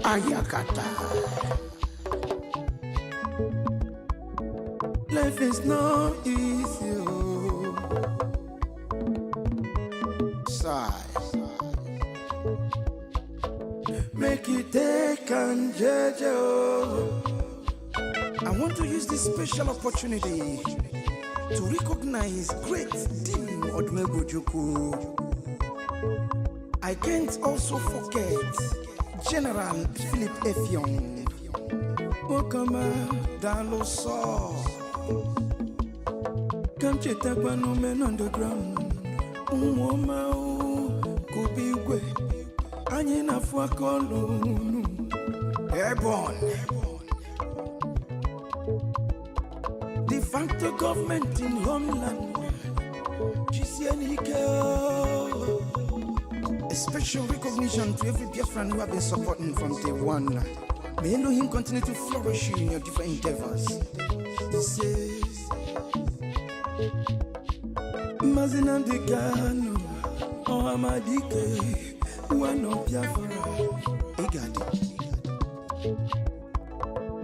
Ayakata. Life is not easy. Sigh. Make it take and judge. I want to use this special opportunity to recognize great Dim Odmegojuku. I can't also forget General Philip Effiong. Wakama Daloso. Come Chetakano men on the ground. Umoma Kubigwe. Anyina Fuakolo. Airborne. De facto government in homeland. A special recognition to every Biafran who have been supporting from day one. May Elohim continue to flourish you in your different endeavors. This is Mazina de Gano, Ohamadike, one of Biafra. Egadi.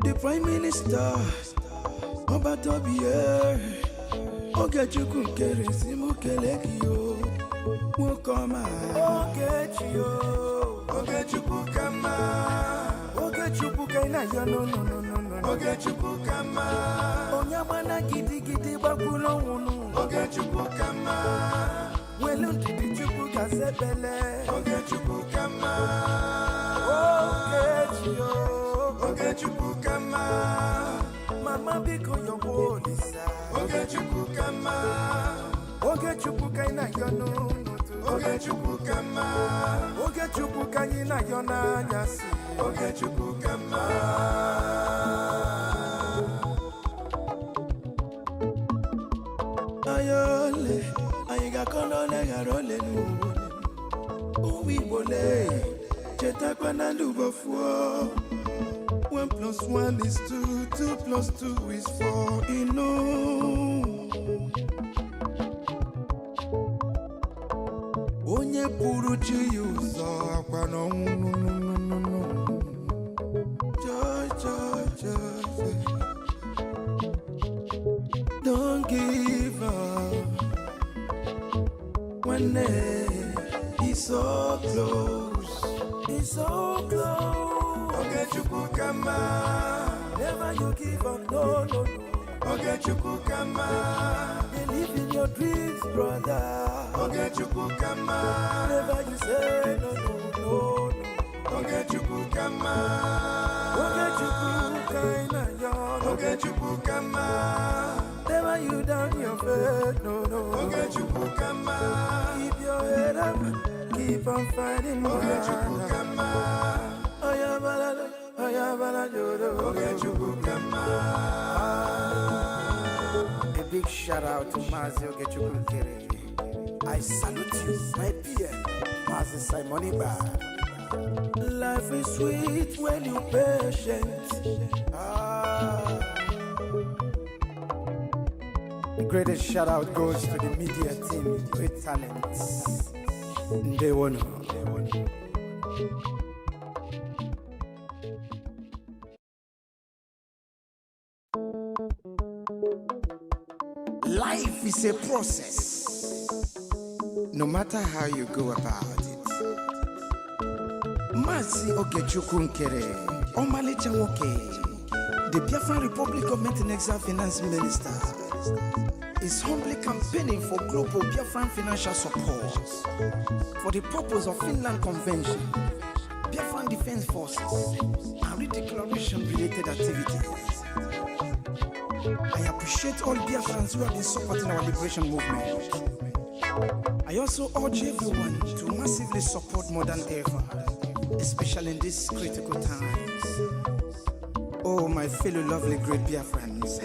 The Prime Minister, Obatobie, Ogechuku Keresimu Kelekio. Wokoma, Ogechio, Ogechuku Kama, Ogechuku Kaina, no, Ogechuku Kama, Onyamana Gidi Gidi Bakulo, Ogechuku Kama, Welunti Chuku Gazebele, Ogechuku Kama, Ogechio, Ogechuku Kama, Mama Biko Yobolisa, Ogechuku Kama, Ogechuku Kaina, Ogechuku Kama, Ogechuku Kaina Yona Yasi, Ogechuku Kama. Ayole, Ayiga Kolole Garole nu, Uwi Bole, Chetakwana Lubofo. 1 + 1 is 2, 2 + 2 is 4. Onye puru chi yuzo akwano no. Joy. Don't give up. One day he's so close. Ogechuku Kama. Never you give up, no. Ogechuku Kama. Believe in your dreams, brother. Ogechuku Kama. Never you say no. Ogechuku Kama. Ogechuku Kaina Yon. Ogechuku Kama. Never you down your faith, no. Ogechuku Kama. Keep your head up, keep on fighting. Ogechuku Kama. Oyabala Jodo. Ogechuku Kama. A big shout out to Mazi Ogechuku Kere. I salute you, my peer, Mazi Simoniba. Life is sweet when you're patient. The greatest shout out goes to the media team, great talents. They won. Life is a process. No matter how you go about it. Mazi Ogechuku Nkere, Omalicha Woke, the Biafran Republic Government and Exile Finance Minister, is humbly campaigning for global Biafran financial support for the purpose of Finland Convention, Biafran Defense Forces, and redeclaration-related activities. I appreciate all Biafrans who have been supporting our liberation movement. I also urge everyone to massively support more than ever, especially in these critical times. Oh, my fellow lovely great Biafrans,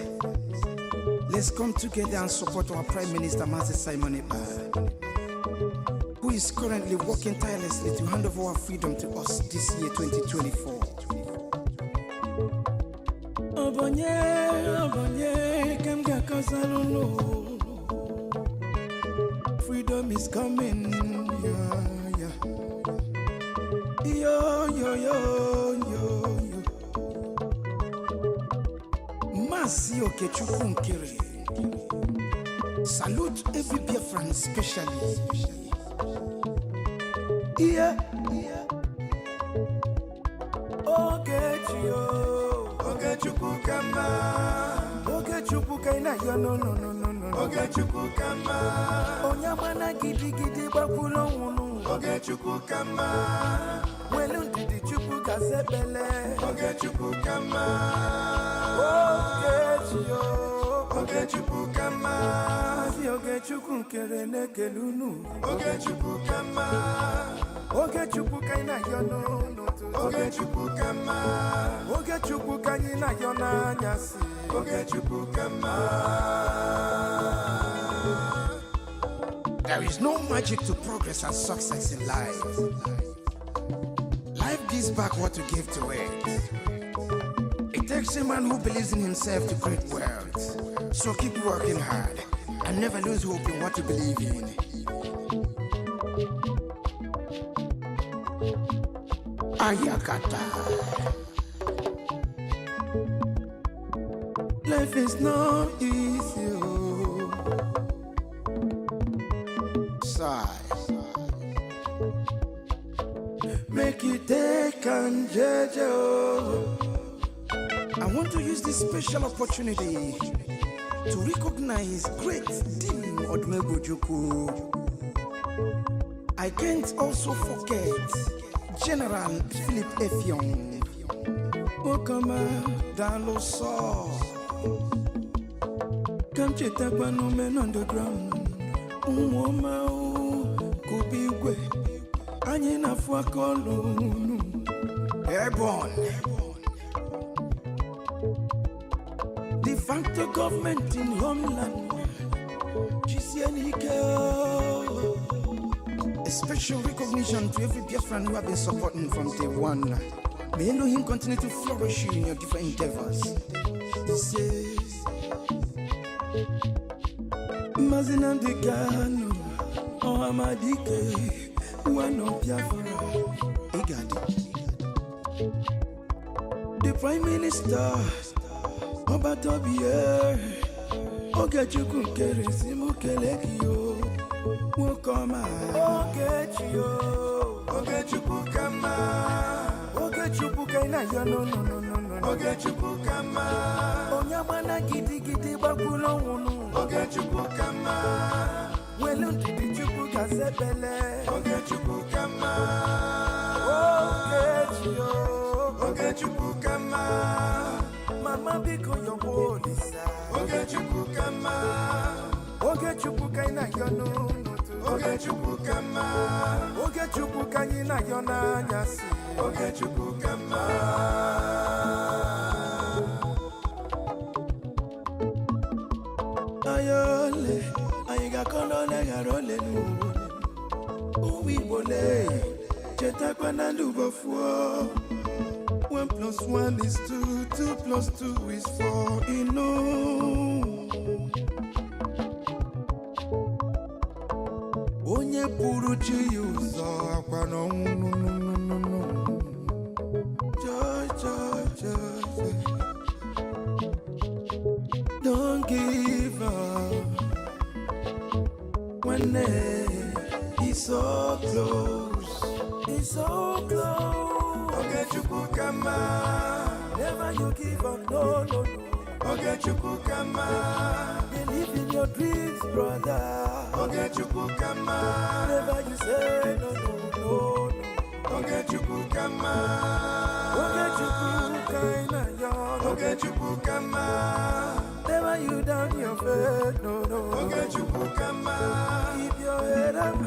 let's come together and support our Prime Minister, Mazi Simon Eba, who is currently working tirelessly to hand over our freedom to us this year, 2024. Freedom is coming, yeah. Yo. Mazi Okechukwu Nkere. Salute every Biafran especially. Yeah. Okechukwu kama. Okechukwu kaina yo no. Okechukwu kama. Onyamana gidi bakulo wunu. Okechukwu kama. Welu ndidi chukwu kasebele. Okechukwu kama. Okechukwu kama. Si Okechukwu Nkere nekelunu. Okechukwu kama. Okechukwu kaina yo no. Okechukwu kama. Okechukwu kaina yo na nyasi. Okechukwu kama. There is no magic to progress and success in life. Life gives back what you give to it. It takes a man who believes in himself to create wealth. So keep working hard and never lose hope in what you believe in. Ayakata. Life is not easy. Sigh. Make you take and judge. I want to use this special opportunity to recognize great Dim Odumegwu. I can't also forget General Philip Effiong. Okama Daloso. Come chetakwa no men underground. Umoma kubigwe. Anye na fuakolo. Airborne. De facto government in homeland. A special recognition to every Biafran who have been supporting from day one. May Elohim continue to flourish you in your different endeavors. He says, Mazina de Gano, Ohamadike, one of Biafra. Egadi. The Prime Minister, Obatobie, Okechukwu Nkere Simukelekio, Wokoma, Okechukwu kama. Okechukwu kaina yo no. Okechukwu kama. Onyamana gidi bakulo wunu. Okechukwu kama. Welu ndidi chukwu kasebele. Okechukwu kama. Okechukwu kama. Mama biko yobolisa. Okechukwu kama. Okechukwu kaina yo no. Okechukwu kama. Okechukwu kaina yo na nyasi. Okechukwu kama. Ayole, ayiga kono le garole nu. Uwi bole, chetakwa na lubofuo. 1 + 1 is 2, 2 + 2 is 4. Onye puru chi uzo akwa no. Don't give up when it's so close. It's so close. Okechukwu kama. Never you give up, no. Okechukwu kama. Believe in your dreams, brother. Okechukwu kama. Never you say no. Okechukwu kama. Okechukwu kaina yo. Okechukwu kama. Never you down your faith, no. Okechukwu kama. Keep your head up,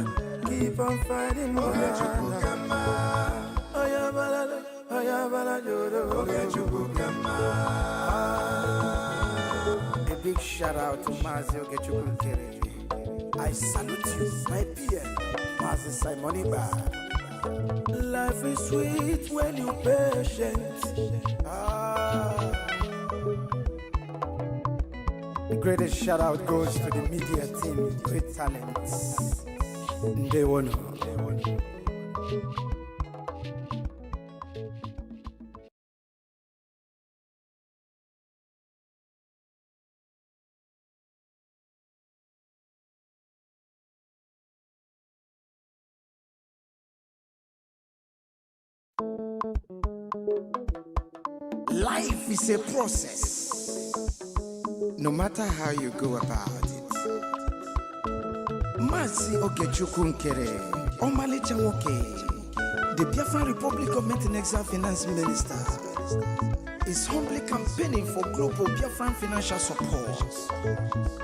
keep on fighting. Okechukwu kama. Ayabala jodo. Okechukwu kama. A big shout out to Mazi Okechukwu Nkere. I salute you, my PM, Mazi Simoniba. Life is sweet when you're patient. The greatest shout out goes to the media team, great talents. They won. Life is a process, no matter how you go about it. Masi Okechukwu Nkere, Omale Chanwoke, the Biafra Republic Government Exile Finance Minister, is humbly campaigning for global Biafran financial support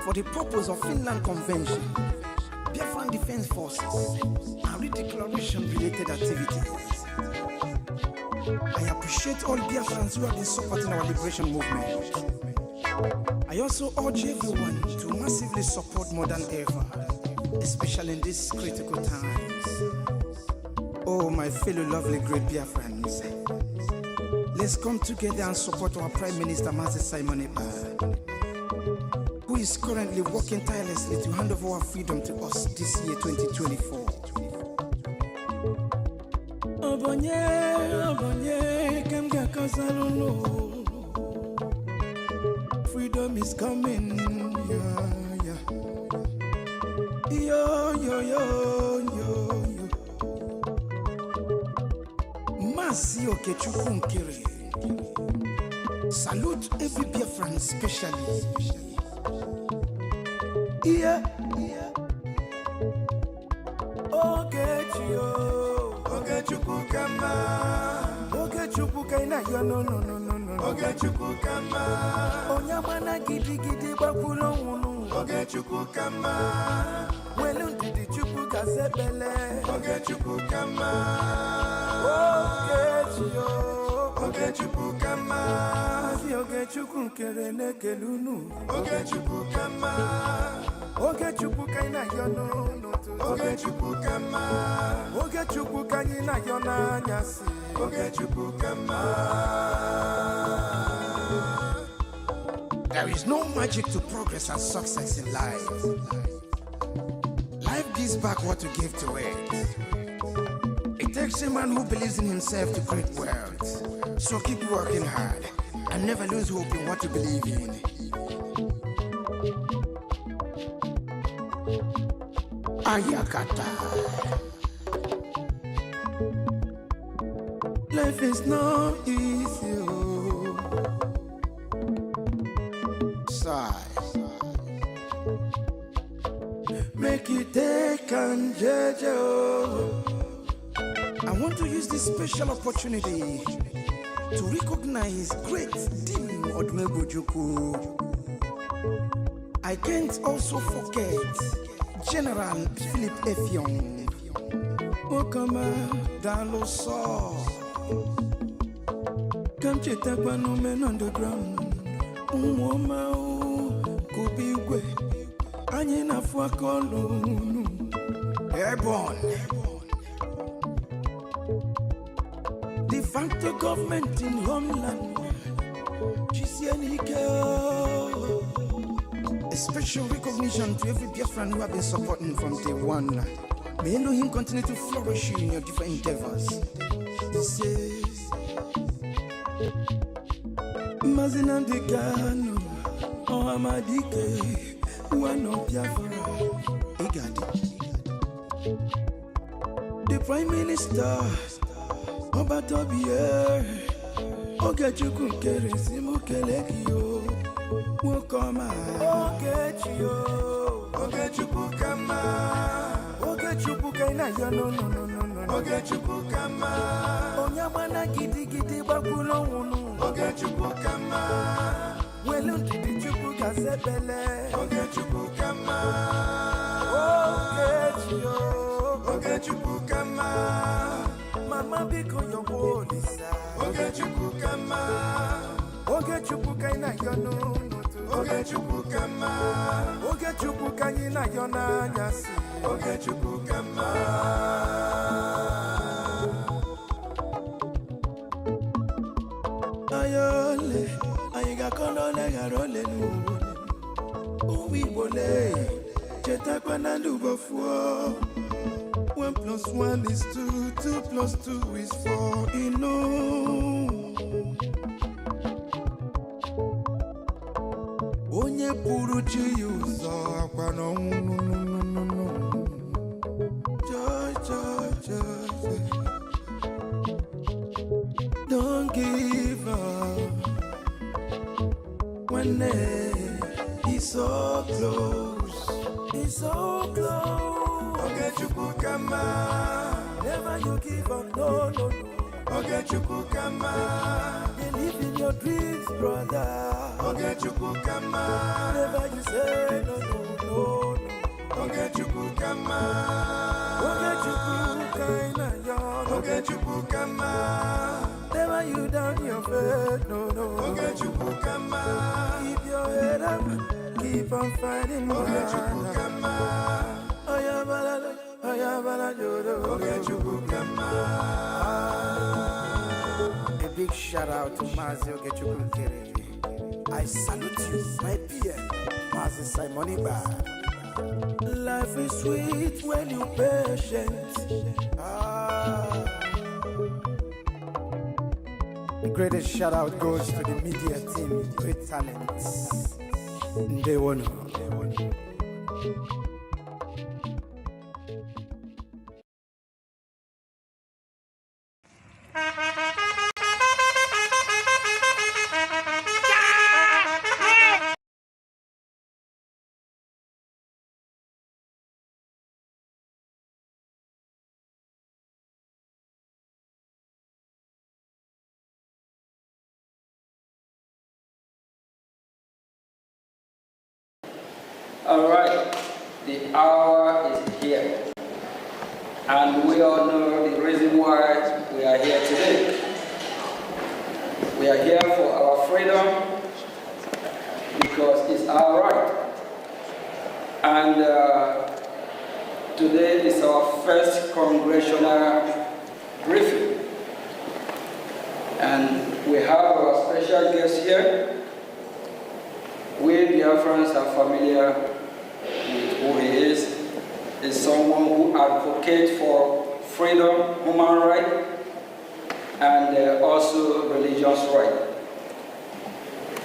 for the purpose of Finland Convention, Biafran Defense Forces, and redeclaration-related activities. I appreciate all Biafrans who have been supporting our liberation movement. I also urge everyone to massively support more than ever, especially in these critical times. Oh, my fellow lovely great Biafrans, let's come together and support our Prime Minister, Mazi Simon Ekpa, who is currently working tirelessly to hand over our freedom to us this year, 2024. Freedom is coming, yeah. Yo. Masi Okechukwu Nkere. Salute every Biafran especially. Yeah. Okechukwu kama. Okechukwu kaina yo no. Okechukwu kama. Onyamana gidi bakulo unu. Okechukwu kama. Welu didi chukwu kasebele. Okechukwu kama. Okechukwu kama. Si Okechukwu Nkere nekelunu. Okechukwu kama. Okechukwu kaina yo no. Okechukwu kama. Okechukwu kaina yo na nyasi. Okechukwu kama. There is no magic to progress and success in life. Life gives back what you give to it. It takes a man who believes in himself to create wealth. So keep working hard and never lose hope in what you believe in. Ayakata. Life is not easy. Sigh. Make it take and judge. I want to use this special opportunity to recognize great Dim Odumegwu. I can't also forget General Philip Effiong. Okama Daloso. Come check no men on the ground. Umoma Kubigwe. Anyina Fuakolu. Airborne. De facto government in homeland. A special recognition to every Biafran who have been supporting from day one. May Elohim continue to flourish in your different endeavors. This is Mazinam de Gano, Ohamadike, one of Biafra. Egadi. The Prime Minister, Obatobie, Okechukwu Nkere Simukelekio, Wokoma, Okechukwu kama, Okechukwu kaina yo no. Okechukwu kama, Onyamana gidi bakulo unu. Okechukwu kama, Welu didi chukwu kasebele. Okechukwu kama, Okechukwu kama. Mama biko yobo lisa. Okechukwu kama. Okechukwu kaina yo no. Okechukwu kama. Okechukwu kaina yo na nyasi. Okechukwu kama. Ayole, ayiga kolole garole nu. Uwi bole, chetakwa na lubofuo. 1 + 1 is 2, 2 + 2 is 4. Onye puru chi yuzo akwa no. Joy. Don't give one day. He's so close. He's so close. Okay, Chukukama. Never you give up, no, no, no. Okay, Chukukama. Believe in your dreams, brother. Okay, Chukukama. Never you say no, no, no, no. Okay, Chukukama. Okay, Chukukama. Okay, Chukukama. Never you down your faith, no, no. Okay, Chukukama. Keep your head up, keep on fighting. Okay, Chukukama. A big shout out to Mazi Ogechukukere. I salute you, my PM, Mazi Simoniba. Life is sweet when you're patient. The greatest shout out goes to the media team, great talents. They won. All right, the hour is here, and we all know the reason why we are here today. We are here for our freedom because it's our right. And today is our first Congressional briefing. And we have our special guest here. We Biafrans are familiar with who he is. He's someone who advocates for freedom, human rights, and also religious rights.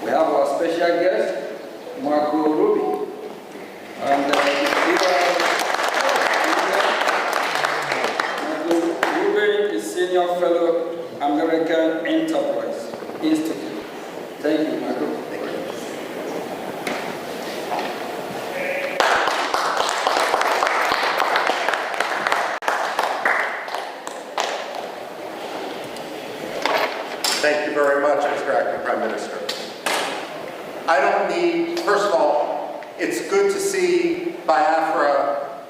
We have our special guest, Marco Ruby. And Marco Ruby is Senior Fellow, American Enterprise Institute. Thank you, Marco. Thank you very much, Mr. Acting Prime Minister. I don't need, first of all, it's good to see Biafra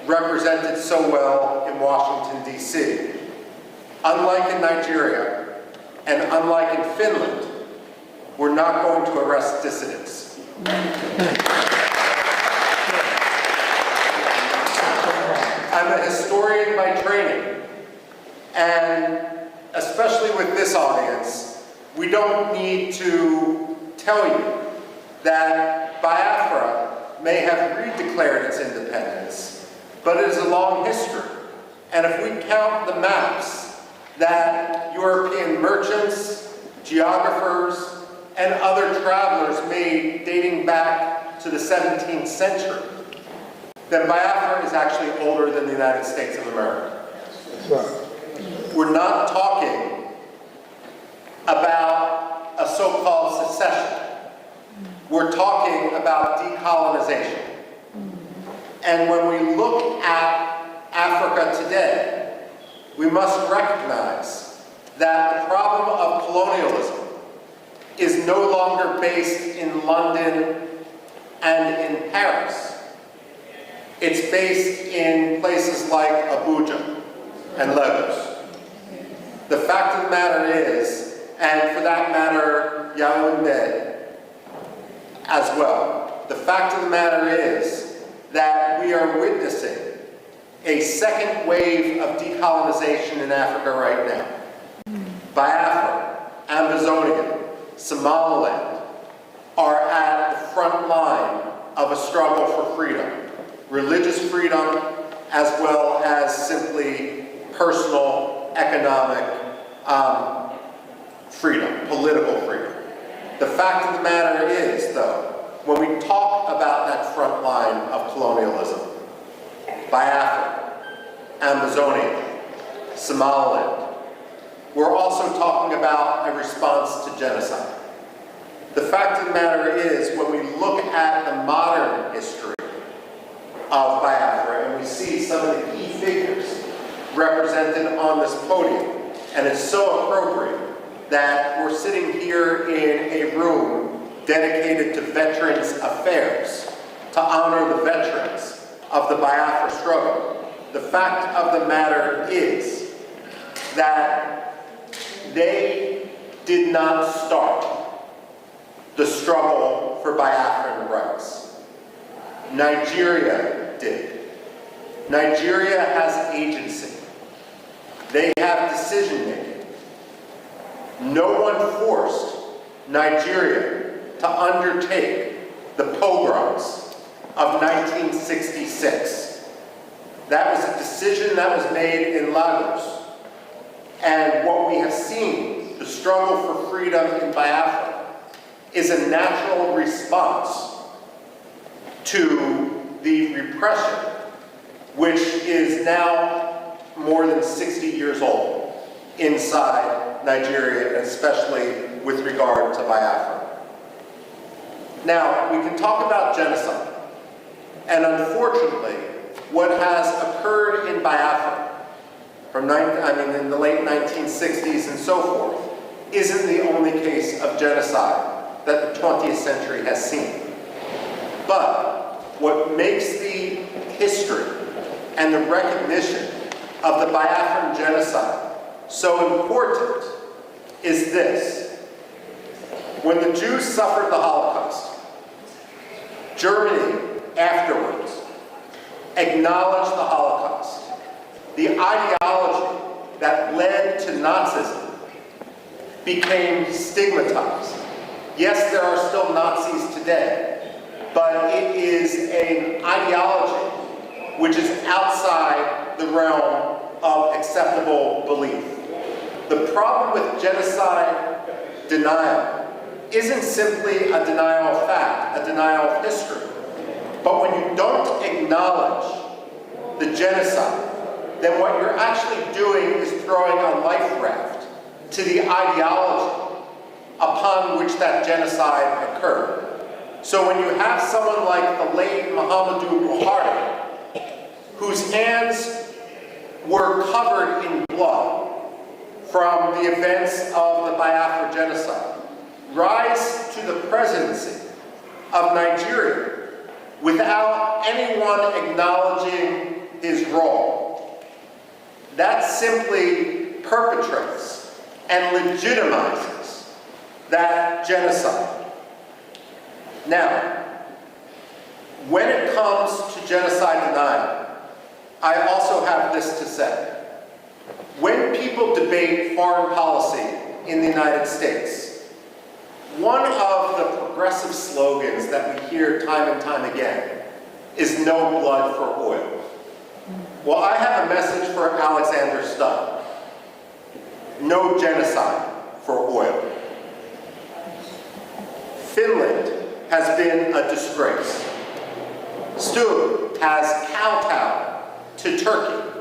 represented so well in Washington, D.C. Unlike in Nigeria, and unlike in Finland, we're not going to arrest dissidents. I'm a historian by training, and especially with this audience, we don't need to tell you that Biafra may have redeclared its independence, but it is a long history. And if we count the maps that European merchants, geographers, and other travelers made dating back to the 17th century, then Biafra is actually older than the United States of America. We're not talking about a so-called secession. We're talking about decolonization. And when we look at Africa today, we must recognize that the problem of colonialism is no longer based in London and in Paris. It's based in places like Abuja and Lagos. The fact of the matter is, and for that matter, Yaoundé as well, the fact of the matter is that we are witnessing a second wave of decolonization in Africa right now. Biafra, Amazonia, Somaliland are at the front line of a struggle for freedom. Religious freedom, as well as simply personal, economic freedom, political freedom. The fact of the matter is, though, when we talk about that front line of colonialism, Biafra, Amazonia, Somaliland, we're also talking about a response to genocide. The fact of the matter is, when we look at the modern history of Biafra, and we see some of the key figures represented on this podium, and it's so appropriate that we're sitting here in a room dedicated to Veterans Affairs, to honor the veterans of the Biafra struggle. The fact of the matter is that they did not start the struggle for Biafran rights. Nigeria did. Nigeria has agency. They have decision-making. No one forced Nigeria to undertake the pogroms of 1966. That was a decision that was made in Lagos. And what we have seen, the struggle for freedom in Biafra, is a natural response to the repression, which is now more than 60 years old inside Nigeria, especially with regard to Biafra. Now, we can talk about genocide, and unfortunately, what has occurred in Biafra from in the late 1960s and so forth isn't the only case of genocide that the 20th century has seen. But what makes the history and the recognition of the Biafran genocide so important is this. When the Jews suffered the Holocaust, Germany afterwards acknowledged the Holocaust. The ideology that led to Nazism became stigmatized. Yes, there are still Nazis today, but it is an ideology which is outside the realm of acceptable belief. The problem with genocide denial isn't simply a denial of fact, a denial of history. But when you don't acknowledge the genocide, then what you're actually doing is throwing a life raft to the ideology upon which that genocide occurred. So when you have someone like the late Muhammadu Buhari, whose hands were covered in blood from the events of the Biafra genocide, rise to the presidency of Nigeria without anyone acknowledging his role, that simply perpetrates and legitimizes that genocide. Now, when it comes to genocide denial, I also have this to say. When people debate foreign policy in the United States, one of the progressive slogans that we hear time and time again is no blood for oil. Well, I have a message for Alexander Stubb. No genocide for oil. Finland has been a disgrace. Stubb has kowtowed to Turkey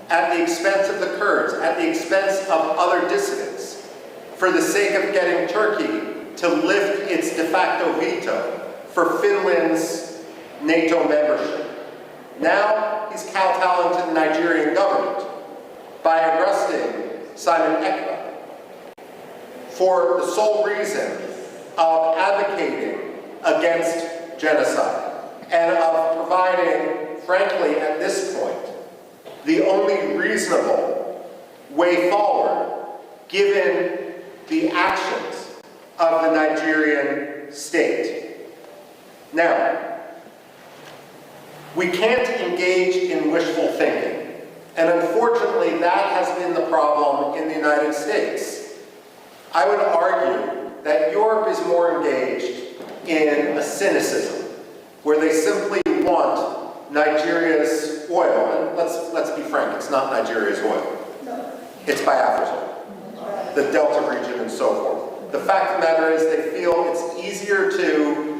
at the expense of the Kurds, at the expense of other dissidents, for the sake of getting Turkey to lift its de facto veto for Finland's NATO membership. Now he's kowtowing to the Nigerian government by arresting Simon Ekpa for the sole reason of advocating against genocide and of providing, frankly, at this point, the only reasonable way forward given the actions of the Nigerian state. Now, we can't engage in wishful thinking, and unfortunately that has been the problem in the United States. I would argue that Europe is more engaged in a cynicism, where they simply want Nigeria's oil, and let's be frank, it's not Nigeria's oil. It's Biafra's oil, the Delta region and so forth. The fact of the matter is they feel it's easier to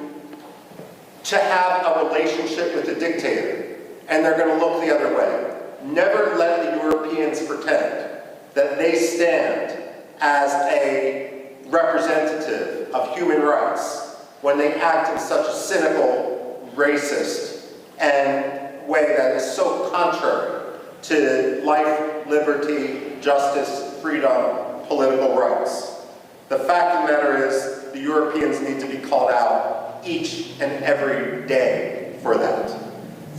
have a relationship with a dictator, and they're going to look the other way. Never let the Europeans pretend that they stand as a representative of human rights when they act in such a cynical, racist, and way that is so contrary to life, liberty, justice, freedom, political rights. The fact of the matter is, the Europeans need to be called out each and every day for that.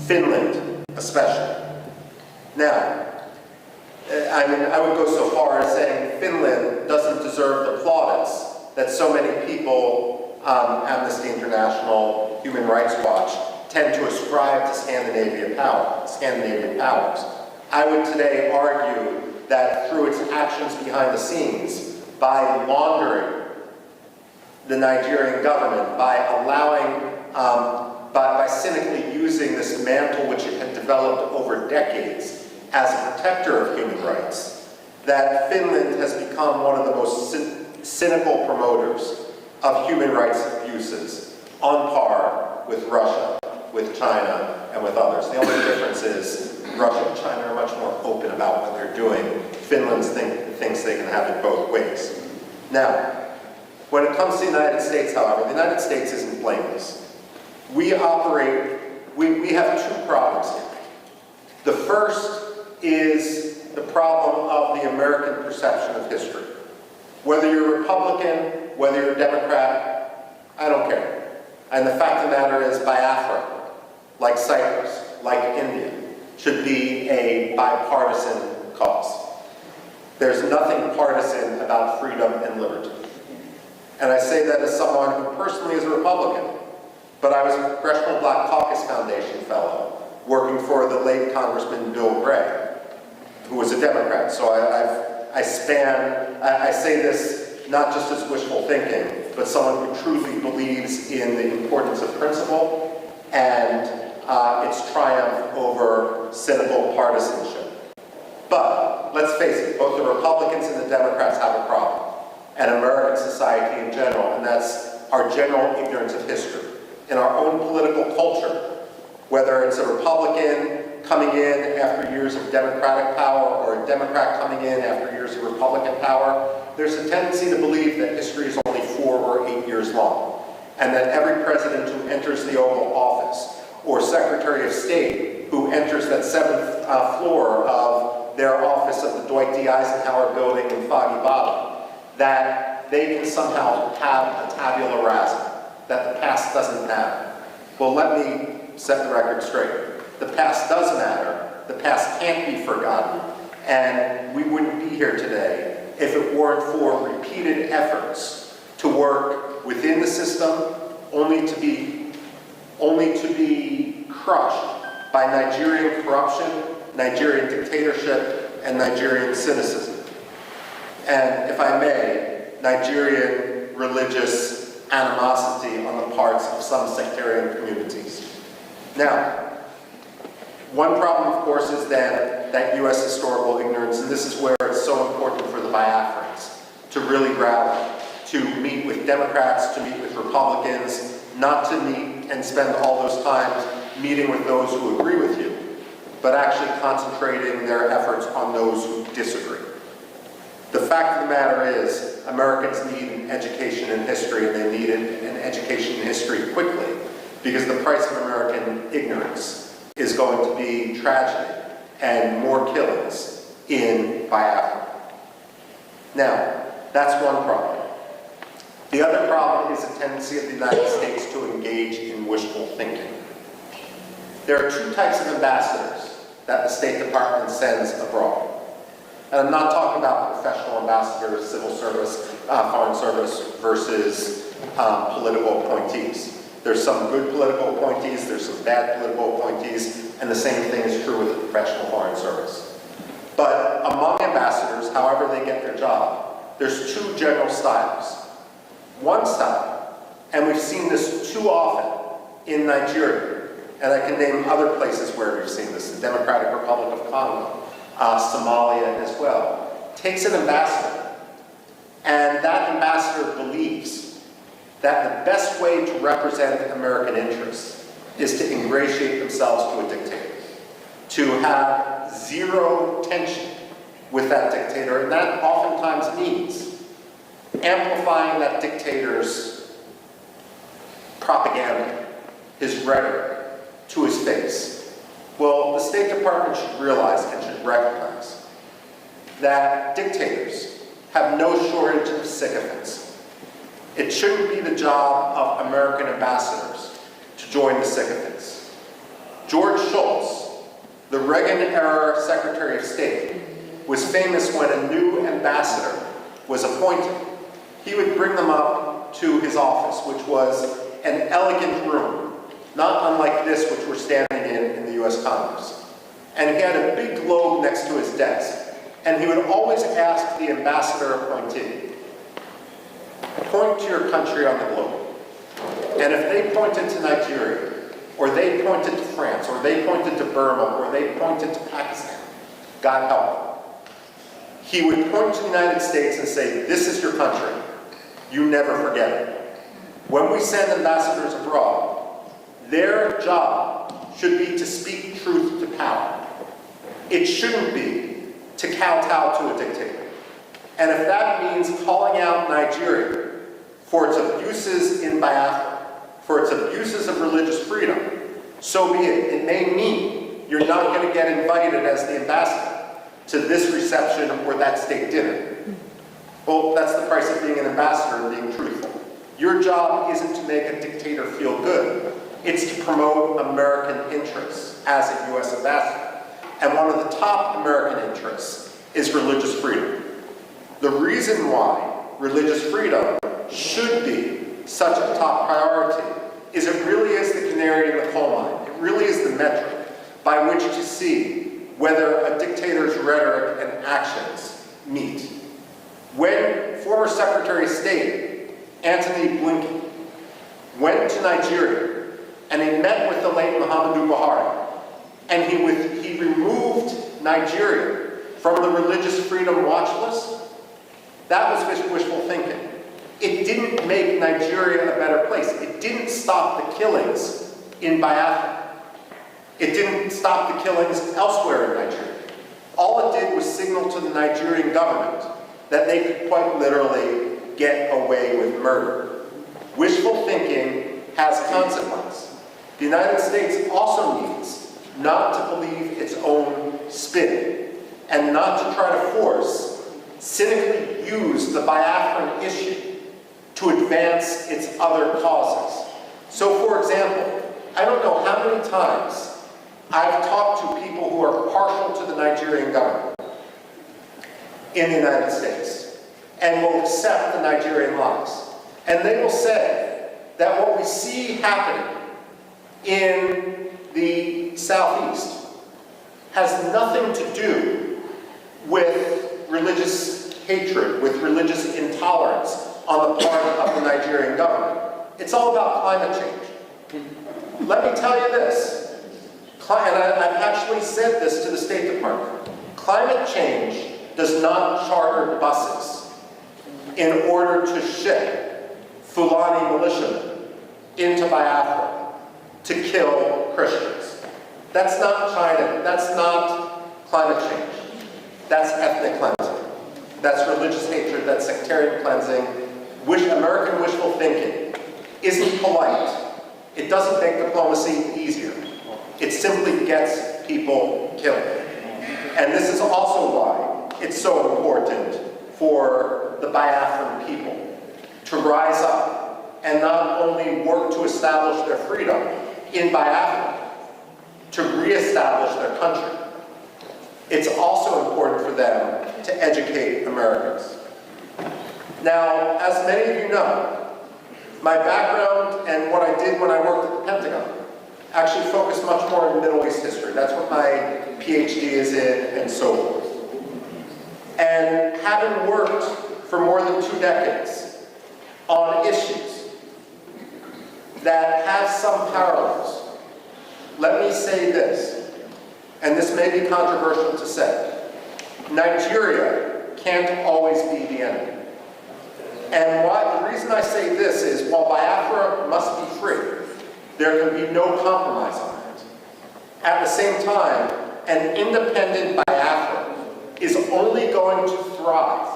Finland, especially. Now, I would go so far as saying Finland doesn't deserve the plaudits that so many people, Amnesty International, Human Rights Watch, tend to ascribe to Scandinavian powers. I would today argue that through its actions behind the scenes, by laundering the Nigerian government, by allowing, by cynically using this mantle which it had developed over decades as a protector of human rights, that Finland has become one of the most cynical promoters of human rights abuses, on par with Russia, with China, and with others. The only difference is Russia and China are much more open about what they're doing. Finland thinks they can have it both ways. Now, when it comes to the United States, however, the United States isn't blameless. We have two problems here. The first is the problem of the American perception of history. Whether you're Republican, whether you're Democrat, I don't care. And the fact of the matter is, Biafra, like Cyprus, like India, should be a bipartisan cause. There's nothing partisan about freedom and liberty. And I say that as someone who personally is a Republican, but I was a Congressional Black Caucus Foundation fellow, working for the late Congressman Bill Gray, who was a Democrat. So I say this not just as wishful thinking, but someone who truly believes in the importance of principle and its triumph over cynical partisanship. But let's face it, both the Republicans and the Democrats have a problem, and American society in general, and that's our general ignorance of history. In our own political culture, whether it's a Republican coming in after years of Democratic power or a Democrat coming in after years of Republican power, there's a tendency to believe that history is only 4 or 8 years long, and that every president who enters the Oval Office or Secretary of State who enters that 7th floor of their office of the Dwight D. Eisenhower building in Foggy Bottom, that they can somehow have a tabula rasa, that the past doesn't matter. Well, let me set the record straight. The past does matter. The past can't be forgotten. And we wouldn't be here today if it weren't for repeated efforts to work within the system, only to be crushed by Nigerian corruption, Nigerian dictatorship, and Nigerian cynicism. And if I may, Nigerian religious animosity on the parts of some sectarian communities. Now, one problem, of course, is then that U.S. historical ignorance, and this is where it's so important for the Biafrans to really rally, to meet with Democrats, to meet with Republicans, not to meet and spend all those times meeting with those who agree with you, but actually concentrating their efforts on those who disagree. The fact of the matter is, Americans need an education in history, and they need an education in history quickly, because the price of American ignorance is going to be tragedy and more killings in Biafra. Now, that's one problem. The other problem is the tendency of the United States to engage in wishful thinking. There are 2 types of ambassadors that the State Department sends abroad. And I'm not talking about professional ambassadors, civil service, foreign service versus political appointees. There's some good political appointees, there's some bad political appointees, and the same thing is true with the professional foreign service. But among ambassadors, however they get their job, there's 2 general styles. One style, and we've seen this too often in Nigeria, and I can name other places where we've seen this, the Democratic Republic of Congo, Somalia as well, takes an ambassador, and that ambassador believes that the best way to represent American interests is to ingratiate themselves to a dictator, to have zero tension with that dictator, and that oftentimes means amplifying that dictator's propaganda, his rhetoric, to his face. Well, the State Department should realize and should recognize that dictators have no shortage of sycophants. It shouldn't be the job of American ambassadors to join the sycophants. George Shultz, the Reagan-era Secretary of State, was famous when a new ambassador was appointed. He would bring them up to his office, which was an elegant room, not unlike this which we're standing in the US Congress. And he had a big globe next to his desk. And he would always ask the ambassador appointee, point to your country on the globe. And if they pointed to Nigeria, or they pointed to France, or they pointed to Burma, or they pointed to Pakistan, God help them, he would point to the United States and say, this is your country. You never forget it. When we send ambassadors abroad, their job should be to speak truth to power. It shouldn't be to kowtow to a dictator. And if that means calling out Nigeria for its abuses in Biafra, for its abuses of religious freedom, so be it. It may mean you're not going to get invited as the ambassador to this reception or that state dinner. Well, that's the price of being an ambassador and being truthful. Your job isn't to make a dictator feel good. It's to promote American interests as a U.S. ambassador. And one of the top American interests is religious freedom. The reason why religious freedom should be such a top priority is it really is the canary in the coal mine. It really is the metric by which to see whether a dictator's rhetoric and actions meet. When former Secretary of State Antony Blinken went to Nigeria and he met with the late Muhammadu Buhari, and he removed Nigeria from the religious freedom watch list, that was wishful thinking. It didn't make Nigeria a better place. It didn't stop the killings in Biafra. It didn't stop the killings elsewhere in Nigeria. All it did was signal to the Nigerian government that they could quite literally get away with murder. Wishful thinking has consequence. The United States also needs not to believe its own spin, and not to try to force, cynically use the Biafran issue to advance its other causes. So, for example, I don't know how many times I've talked to people who are partial to the Nigerian government in the United States, and will accept the Nigerian lies. And they will say that what we see happening in the Southeast has nothing to do with religious hatred, with religious intolerance on the part of the Nigerian government. It's all about climate change. Let me tell you this, and I've actually said this to the State Department. Climate change does not charter buses in order to ship Fulani militiamen into Biafra to kill Christians. That's not China. That's not climate change. That's ethnic cleansing. That's religious hatred. That's sectarian cleansing. American wishful thinking isn't polite. It doesn't make diplomacy easier. It simply gets people killed. And this is also why it's so important for the Biafran people to rise up and not only work to establish their freedom in Biafra, to reestablish their country. It's also important for them to educate Americans. Now, as many of you know, my background and what I did when I worked at the Pentagon actually focused much more in Middle East history. That's what my PhD is in, and so forth. And having worked for more than 2 decades on issues that have some parallels, let me say this, and this may be controversial to say. Nigeria can't always be the enemy. And the reason I say this is, while Biafra must be free, there can be no compromise on it. At the same time, an independent Biafra is only going to thrive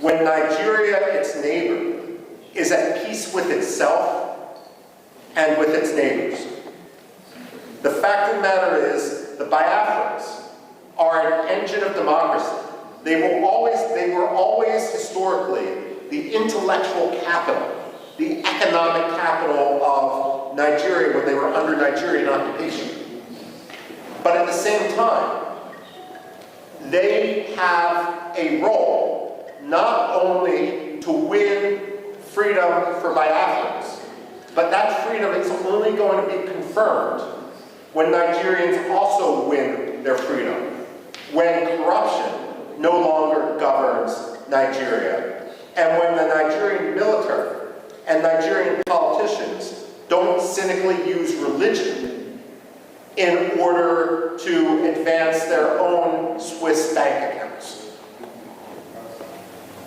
when Nigeria, its neighbor, is at peace with itself and with its neighbors. The fact of the matter is, the Biafrans are an engine of democracy. They were always historically the intellectual capital, the economic capital of Nigeria when they were under Nigerian occupation. But at the same time, they have a role not only to win freedom for Biafrans, but that freedom is only going to be confirmed when Nigerians also win their freedom, when corruption no longer governs Nigeria, and when the Nigerian military and Nigerian politicians don't cynically use religion in order to advance their own Swiss bank accounts.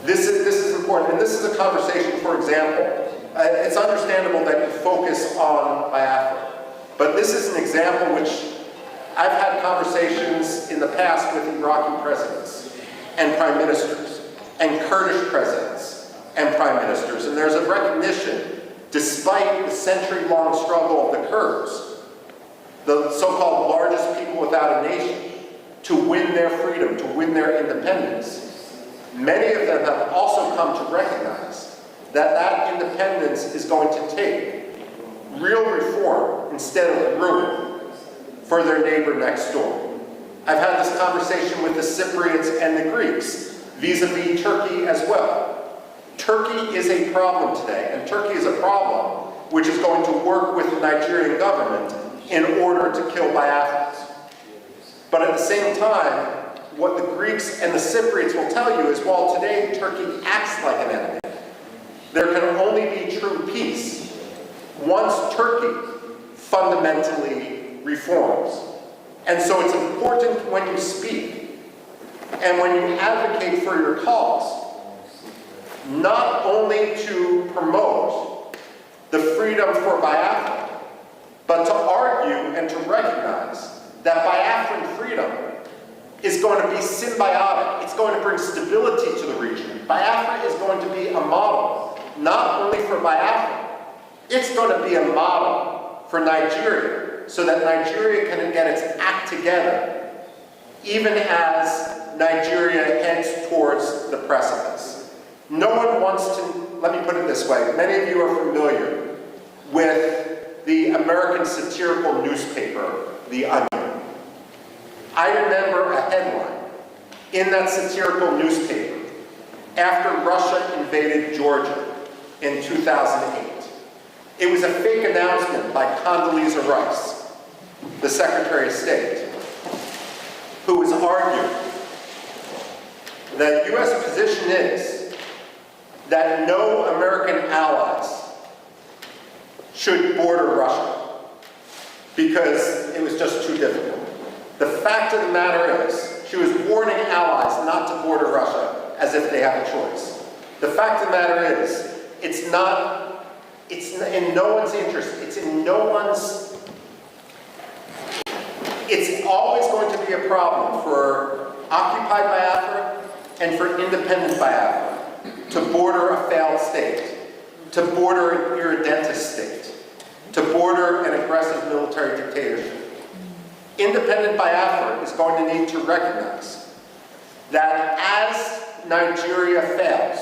This is important, and this is a conversation, for example, it's understandable that you focus on Biafra, but this is an example which I've had conversations in the past with Iraqi presidents and prime ministers, and Kurdish presidents and prime ministers, and there's a recognition, despite the century-long struggle of the Kurds, the so-called largest people without a nation, to win their freedom, to win their independence. Many of them have also come to recognize that that independence is going to take real reform instead of ruin for their neighbor next door. I've had this conversation with the Cypriots and the Greeks, vis-a-vis Turkey as well. Turkey is a problem today, and Turkey is a problem which is going to work with the Nigerian government in order to kill Biafrans. But at the same time, what the Greeks and the Cypriots will tell you is, while today Turkey acts like an enemy, there can only be true peace once Turkey fundamentally reforms. And so it's important when you speak and when you advocate for your cause, not only to promote the freedom for Biafra, but to argue and to recognize that Biafran freedom is going to be symbiotic. It's going to bring stability to the region. Biafra is going to be a model, not only for Biafra, it's going to be a model for Nigeria, so that Nigeria can get its act together, even as Nigeria heads towards the precipice. No one wants to, let me put it this way, many of you are familiar with the American satirical newspaper, The Onion. I remember a headline in that satirical newspaper after Russia invaded Georgia in 2008. It was a fake announcement by Condoleezza Rice, the Secretary of State, who was arguing that the U.S. position is that no American allies should border Russia because it was just too difficult. The fact of the matter is, she was warning allies not to border Russia as if they have a choice. The fact of the matter is, it's in no one's interest. It's always going to be a problem for occupied Biafra and for independent Biafra to border a failed state, to border an irredentist state, to border an aggressive military dictatorship. Independent Biafra is going to need to recognize that as Nigeria fails,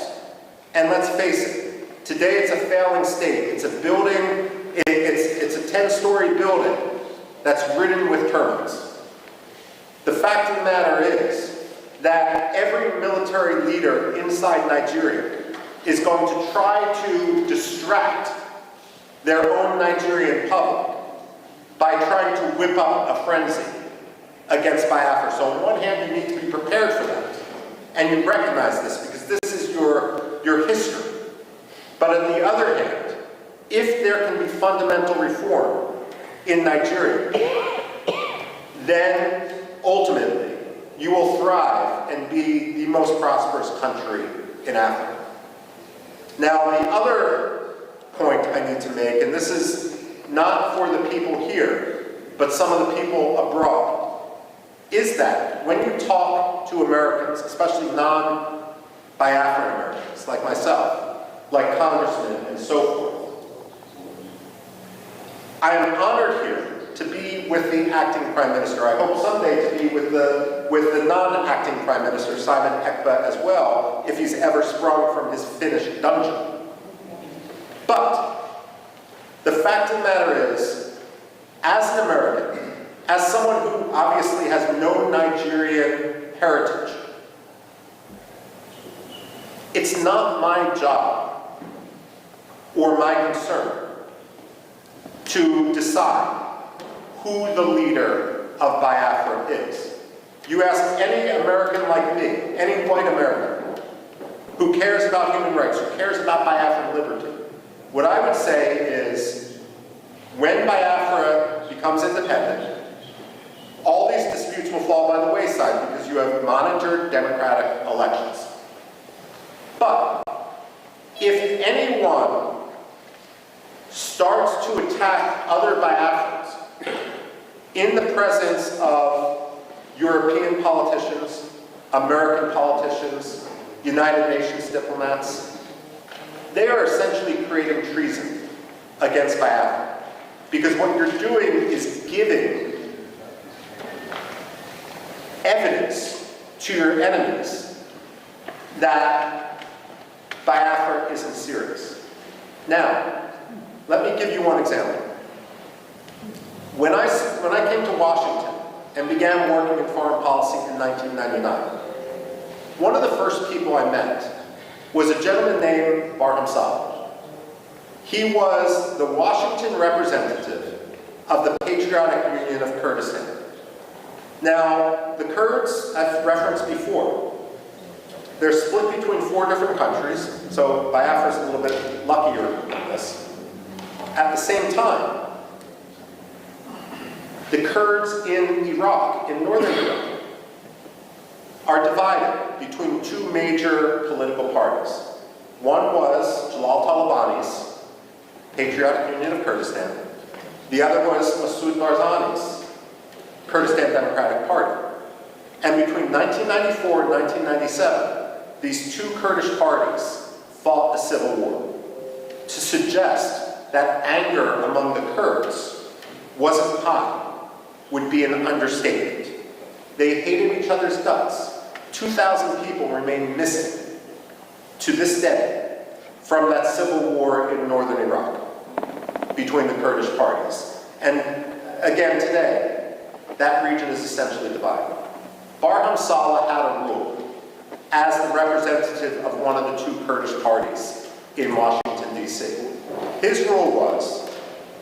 and let's face it, today it's a failing state. It's a building, it's a 10-story building that's ridden with termites. The fact of the matter is that every military leader inside Nigeria is going to try to distract their own Nigerian public by trying to whip up a frenzy against Biafra. So on one hand, you need to be prepared for that. And you recognize this because this is your history. But on the other hand, if there can be fundamental reform in Nigeria, then ultimately you will thrive and be the most prosperous country in Africa. Now, the other point I need to make, and this is not for the people here, but some of the people abroad, is that when you talk to Americans, especially Biafran Americans, like myself, like congressmen, and so forth. I am honored here to be with the acting Prime Minister. I hope someday to be with the non-acting Prime Minister, Simon Ekpa, as well, if he's ever sprung from his Finnish dungeon. But the fact of the matter is, as an American, as someone who obviously has no Nigerian heritage, it's not my job or my concern to decide who the leader of Biafra is. You ask any American like me, any white American, who cares about human rights, who cares about Biafran liberty, what I would say is, when Biafra becomes independent, all these disputes will fall by the wayside because you have monitored democratic elections. But if anyone starts to attack other Biafrans in the presence of European politicians, American politicians, United Nations diplomats, they are essentially creating treason against Biafra. Because what you're doing is giving evidence to your enemies that Biafra isn't serious. Now, let me give you one example. When I came to Washington and began working in foreign policy in 1999, one of the first people I met was a gentleman named Brgie. He was the Washington representative of the Patriotic Union of Kurdistan. Now, the Kurds, I've referenced before, they're split between 4 different countries, so Biafra's a little bit luckier in this. At the same time, the Kurds in Iraq, in northern Iraq, are divided between 2 major political parties. One was Jalal Talabani's Patriotic Union of Kurdistan. The other was Masoud Barzani's Kurdistan Democratic Party. And between 1994 and 1997, these 2 Kurdish parties fought a civil war to suggest that anger among the Kurds wasn't high would be an understatement. They hated each other's guts. 2,000 people remain missing to this day from that civil war in northern Iraq between the Kurdish parties. And again today, that region is essentially divided. Barham Saleh had a rule as the representative of one of the 2 Kurdish parties in Washington, D.C. His rule was,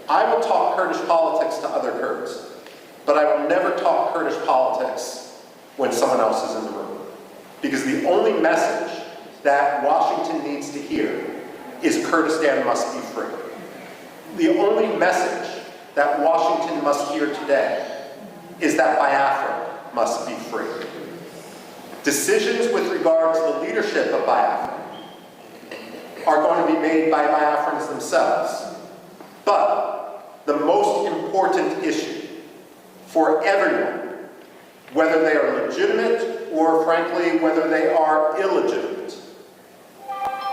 I will talk Kurdish politics to other Kurds, but I will never talk Kurdish politics when someone else is in the room. Because the only message that Washington needs to hear is Kurdistan must be free. The only message that Washington must hear today is that Biafra must be free. Decisions with regard to the leadership of Biafra are going to be made by Biafrans themselves. But the most important issue for everyone, whether they are legitimate or frankly whether they are illegitimate,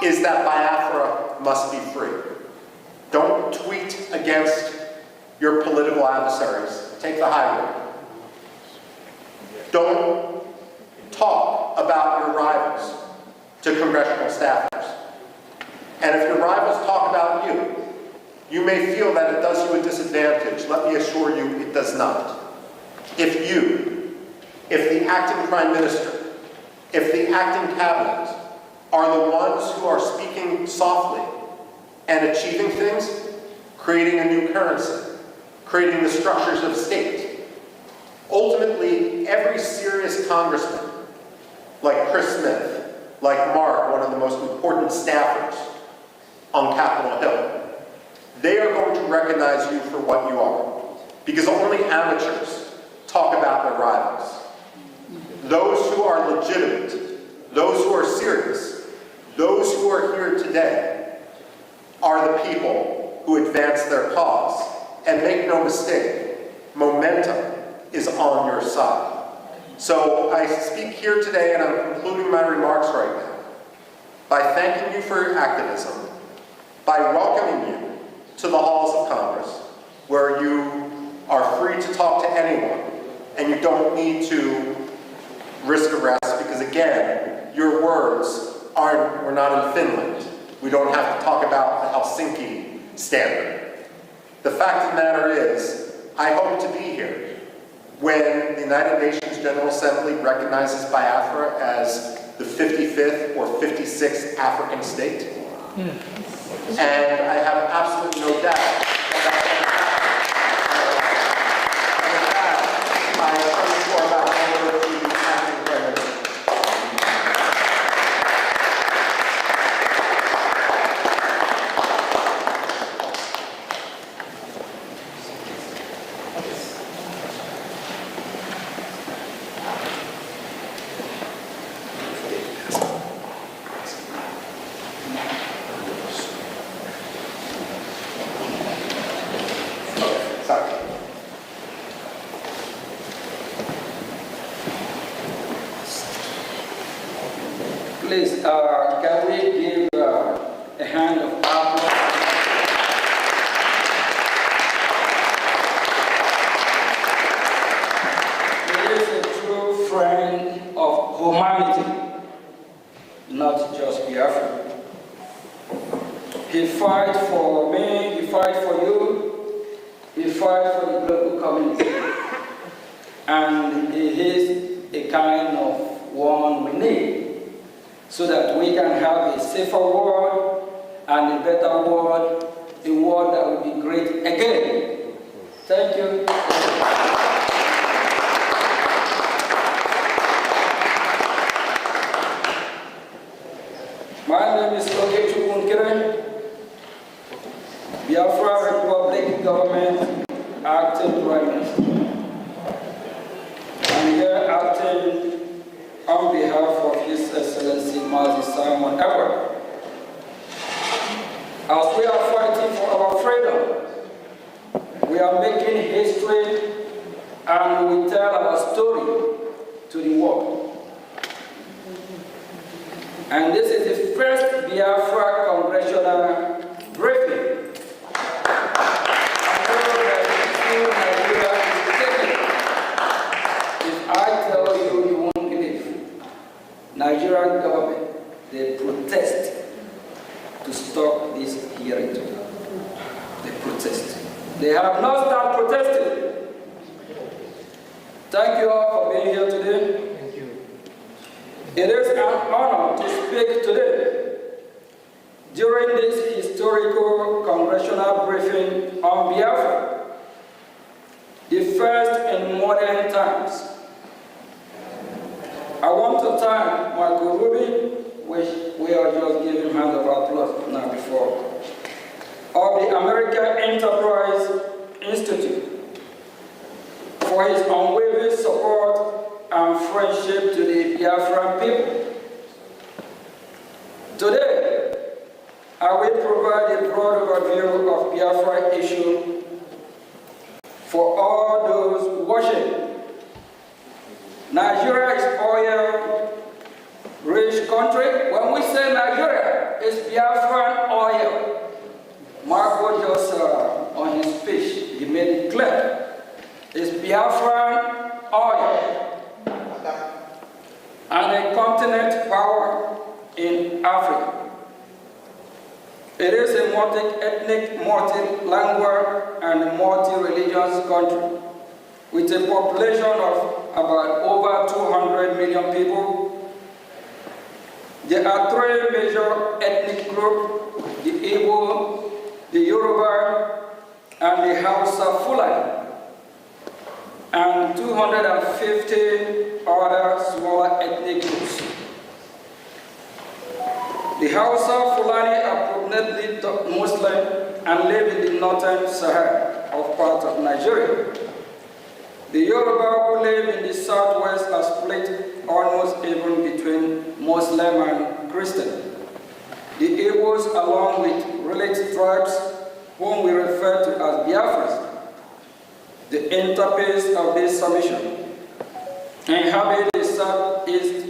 is that Biafra must be free. Don't tweet against your political adversaries. Take the high road. Don't talk about your rivals to congressional staffers. And if your rivals talk about you, you may feel that it does you a disadvantage. Let me assure you, it does not. If the acting Prime Minister, if the acting cabinet are the ones who are speaking softly and achieving things, creating a new currency, creating the structures of state, ultimately every serious congressman, like Chris Smith, like Mark, one of the most important staffers on Capitol Hill, they are going to recognize you for what you are. Because only amateurs talk about their rivals. Those who are legitimate, those who are serious, those who are here today are the people who advance their cause. And make no mistake, momentum is on your side. So I speak here today, and I'm concluding my remarks right now, thanking you for your activism by welcoming you to the halls of Congress, where you are free to talk to anyone, and you don't need to risk arrest, because again, your words we're not in Finland. We don't have to talk about the Helsinki standard. The fact of the matter is, I hope to be here when the United Nations General Assembly recognizes Biafra as the 55th or 56th African state. And I have absolutely no doubt that I turn the floor back over to the acting president. Please, can we give a hand of applause? He is a true friend of humanity, not just Biafra. He fights for me, he fights for you, he fights for the global community. And he is a kind of one we need, so that we can have a safer world and a better world, a world that will be great again. Thank you. My name is Biafra Republic Government Acting Prime Minister. I'm here acting on behalf of His Excellency Mazi Simon Edward. As we are fighting for our freedom, we are making history and we tell our story to the world. And this is the first Biafra Congressional briefing. If I tell you, you won't believe. Nigerian government, they protest to stop this hearing today. They protest. They have not started protesting. Thank you all for being here today. Thank you. It is an honor to speak today during this historical congressional briefing on Biafra, the first in modern times. I want to thank Michael Ruby, which we are just giving hand of applause now before, of the American Enterprise Institute for his unwavering support and friendship to the Biafran people. Today, I will provide a broad overview of Biafra issue for all those watching. Nigeria is oil-rich country. When we say Nigeria, it's Biafran oil. Marco just, on his speech, he made it clear. It's Biafran oil. And a continent power in Africa. It is a multi-ethnic, multi-language, and multi-religious country with a population of about over 200 million people. There are three major ethnic groups: the Igbo, the Yoruba, and the Hausa Fulani, and 250 other smaller ethnic groups. The Hausa Fulani are predominantly Muslim and live in the northern Sahara of part of Nigeria. The Yoruba who live in the southwest are split almost even between Muslim and Christian. The Igbos, along with related tribes, whom we refer to as Biafras, the interface of this submission, inhabit the southeast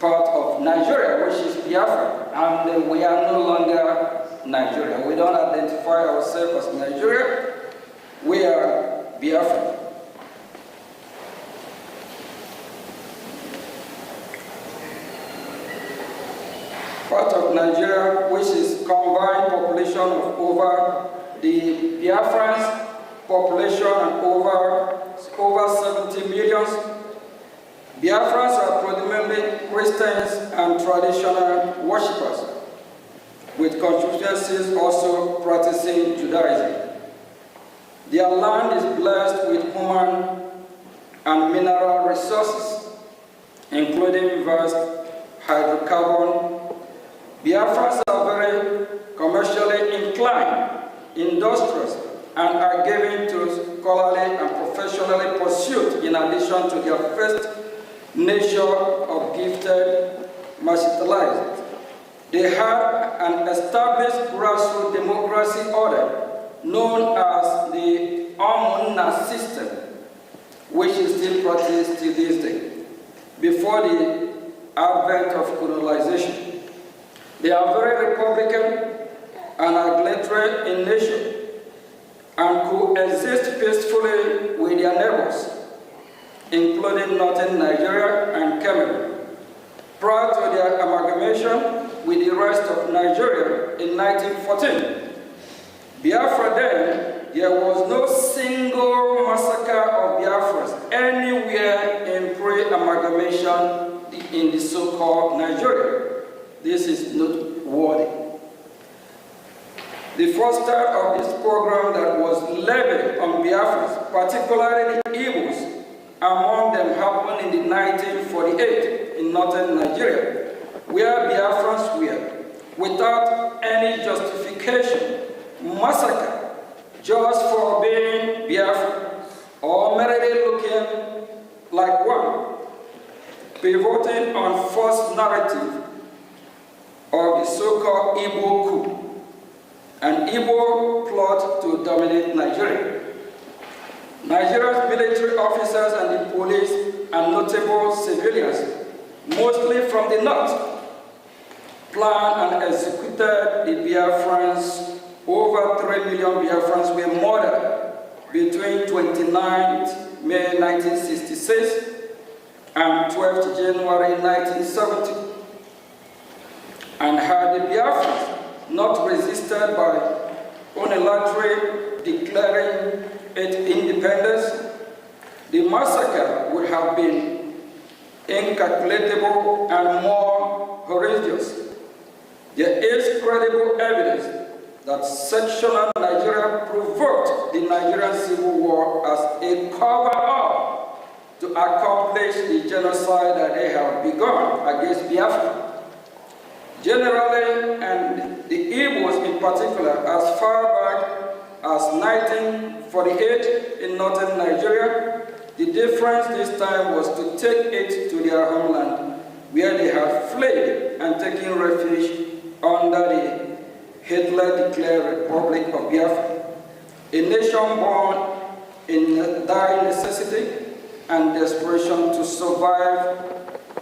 part of Nigeria, which is Biafra, and we are no longer Nigeria. We don't identify ourselves as Nigeria. We are Biafra. Part of Nigeria, which is combined population of over the Biafrans population and over 70 million. Biafrans are predominantly Christians and traditional worshippers, with constituencies also practicing Judaism. Their land is blessed with human and mineral resources, including vast hydrocarbon. Biafrans are very commercially inclined, industrious, and are given to scholarly and professionally pursuit in addition to their first nature of gifted martialized. They have an established grassroots democracy order known as the Omunna system, which is still practiced to this day, before the advent of colonization. They are very republican and egalitarian in nature and coexist peacefully with their neighbors, including northern Nigeria and Cameroon. Prior to their amalgamation with the rest of Nigeria in 1914, Biafra then, there was no single massacre of Biafrans anywhere in pre-amalgamation in the so-called Nigeria. This is noteworthy. The first start of this program that was levied on Biafrans, particularly the Igbos, among them happened in the 1948 in northern Nigeria, where Biafrans were, without any justification, massacred just for being Biafran or merely looking like one, pivoting on false narrative of the so-called Igbo coup, an Igbo plot to dominate Nigeria. Nigeria's military officers and the police and notable civilians, mostly from the north, planned and executed the Biafrans. Over 3 million Biafrans were murdered between 29th May 1966 and 12th January 1970. And had the Biafrans not resisted by unilaterally declaring its independence, the massacre would have been incalculable and more horrendous. There is credible evidence that sectional Nigeria provoked the Nigerian Civil War as a cover-up to accomplish the genocide that they have begun against Biafra. Generally, and the Igbos in particular, as far back as 1948 in northern Nigeria, the difference this time was to take it to their homeland, where they had fled and taken refuge under the Hitler-declared Republic of Biafra, a nation born in dire necessity and desperation to survive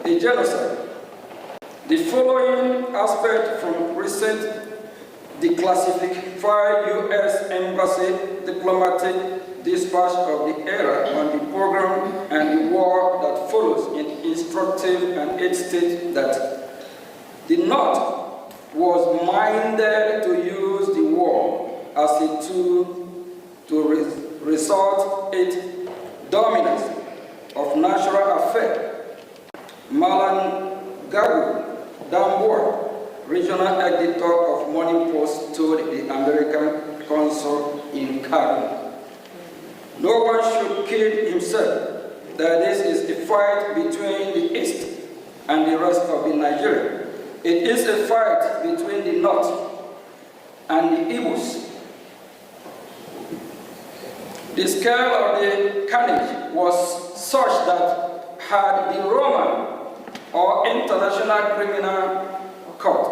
a genocide. The following aspect from recent declassified U.S. Embassy diplomatic dispatch of the era on the program and the war that follows is instructive, and it states that the North was minded to use the war as a tool to resort its dominance of natural affairs. Malan Gagu Damboa, regional editor of Morning Post, told the American consul in Cairo, "No one should kill himself, that this is a fight between the East and the rest of the Nigeria. It is a fight between the North and the Igbos." The scale of the carnage was such that had the Roman or International Criminal Court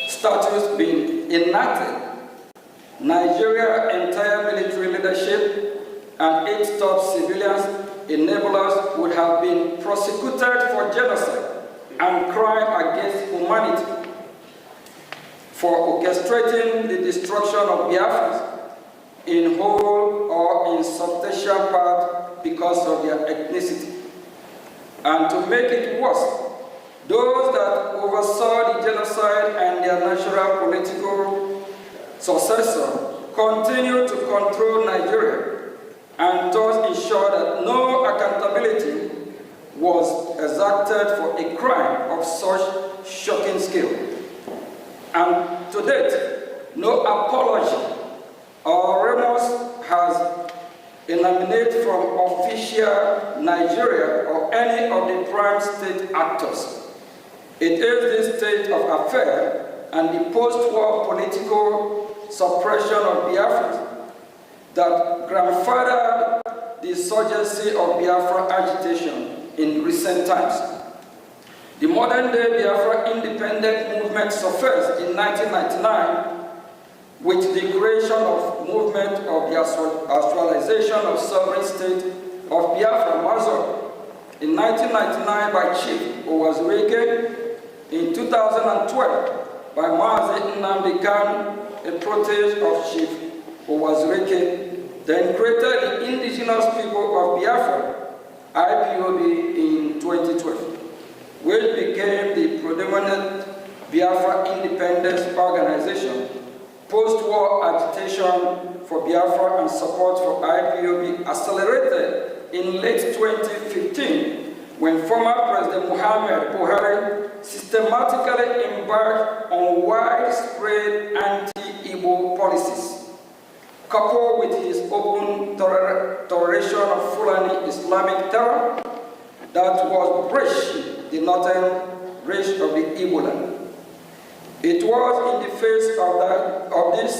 statutes been enacted, Nigeria's entire military leadership and its top civilians enablers would have been prosecuted for genocide and crime against humanity, for orchestrating the destruction of Biafrans in whole or in substantial part because of their ethnicity. And to make it worse, those that oversaw the genocide and their natural political successor continue to control Nigeria and thus ensure that no accountability was exacted for a crime of such shocking scale. And to date, no apology or remorse has emanated from official Nigeria or any of the prime state actors. It is this state of affairs and the post-war political suppression of Biafra that grandfathered the insurgency of Biafra agitation in recent times. The modern-day Biafra independent movement surfaced in 1999 with the creation of movement of the actualization of sovereign state of Biafra, Mazur, in 1999 by Chief Owazurike, in 2012 by Mazi Nnamdi Kanu, a protege of Chief Owazurike, then created the Indigenous People of Biafra, IPOB, in 2012, which became the predominant Biafra independence organization. Post-war agitation for Biafra and support for IPOB accelerated in late 2015 when former President Muhammad Buhari systematically embarked on widespread anti-Igbo policies, coupled with his open toleration of Fulani Islamic terror that was Brgie, the northern reach of the Igbo land. It was in the face of this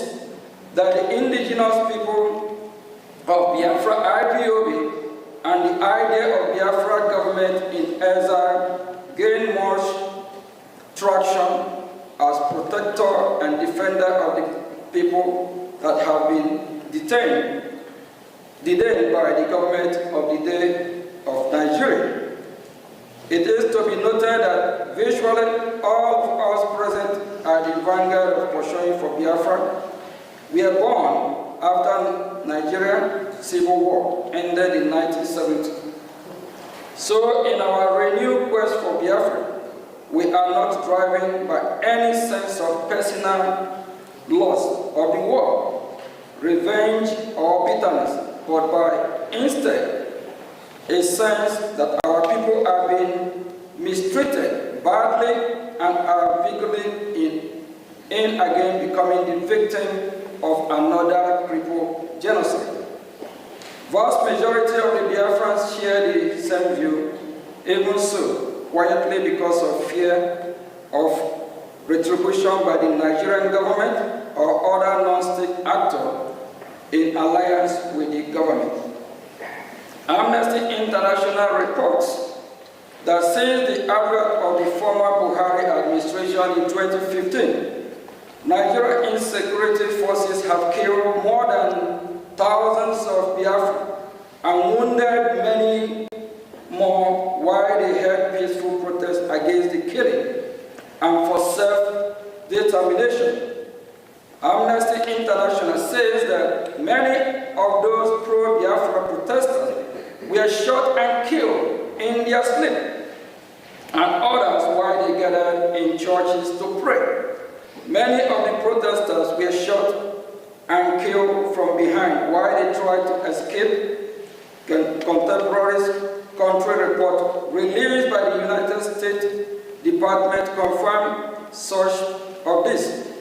that the indigenous people of Biafra IPOB and the idea of Biafra government in exile gained much traction as protector and defender of the people that have been detained by the government of the day of Nigeria. It is to be noted that virtually all of us present at the vanguard of pursuing for Biafra were born after Nigeria Civil War ended in 1970. So in our renewed quest for Biafra, we are not driven by any sense of personal loss of the war, revenge or bitterness, but by instead a sense that our people are being mistreated badly and are vigorously in again becoming the victim of another crippled genocide. Vast majority of the Biafrans share the same view, even so, quietly because of fear of retribution by the Nigerian government or other non-state actor in alliance with the government. Amnesty International reports that since the advent of the former Buhari administration in 2015, Nigerian insecurity forces have killed more than thousands of Biafra and wounded many more while they held peaceful protests against the killing and for self-determination. Amnesty International says that many of those pro-Biafra protesters were shot and killed in their sleep, and others while they gathered in churches to pray. Many of the protesters were shot and killed from behind while they tried to escape. Contemporaries country report released by the United States Department confirmed such of this,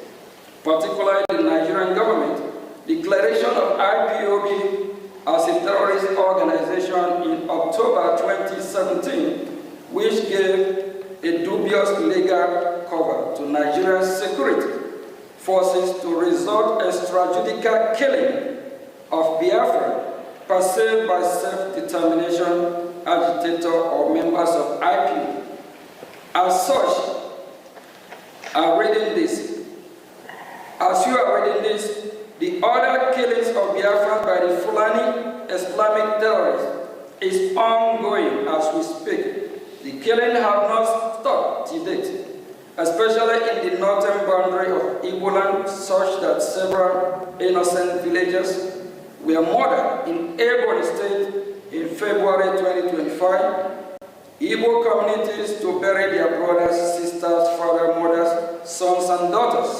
particularly the Nigerian government declaration of IPOB as a terrorist organization in October 2017, which gave a dubious legal cover to Nigeria's security forces to resort extrajudicial killing of Biafra perceived by self-determination agitator or members of IPOB. As such, as you are reading this, the other killings of Biafra by the Fulani Islamic terrorists is ongoing as we speak. The killing have not stopped to date, especially in the northern boundary of Igbo land, such that several innocent villagers were murdered in Ebonyi State in February 2025. Igbo communities to bury their brothers, sisters, fathers, mothers, sons, and daughters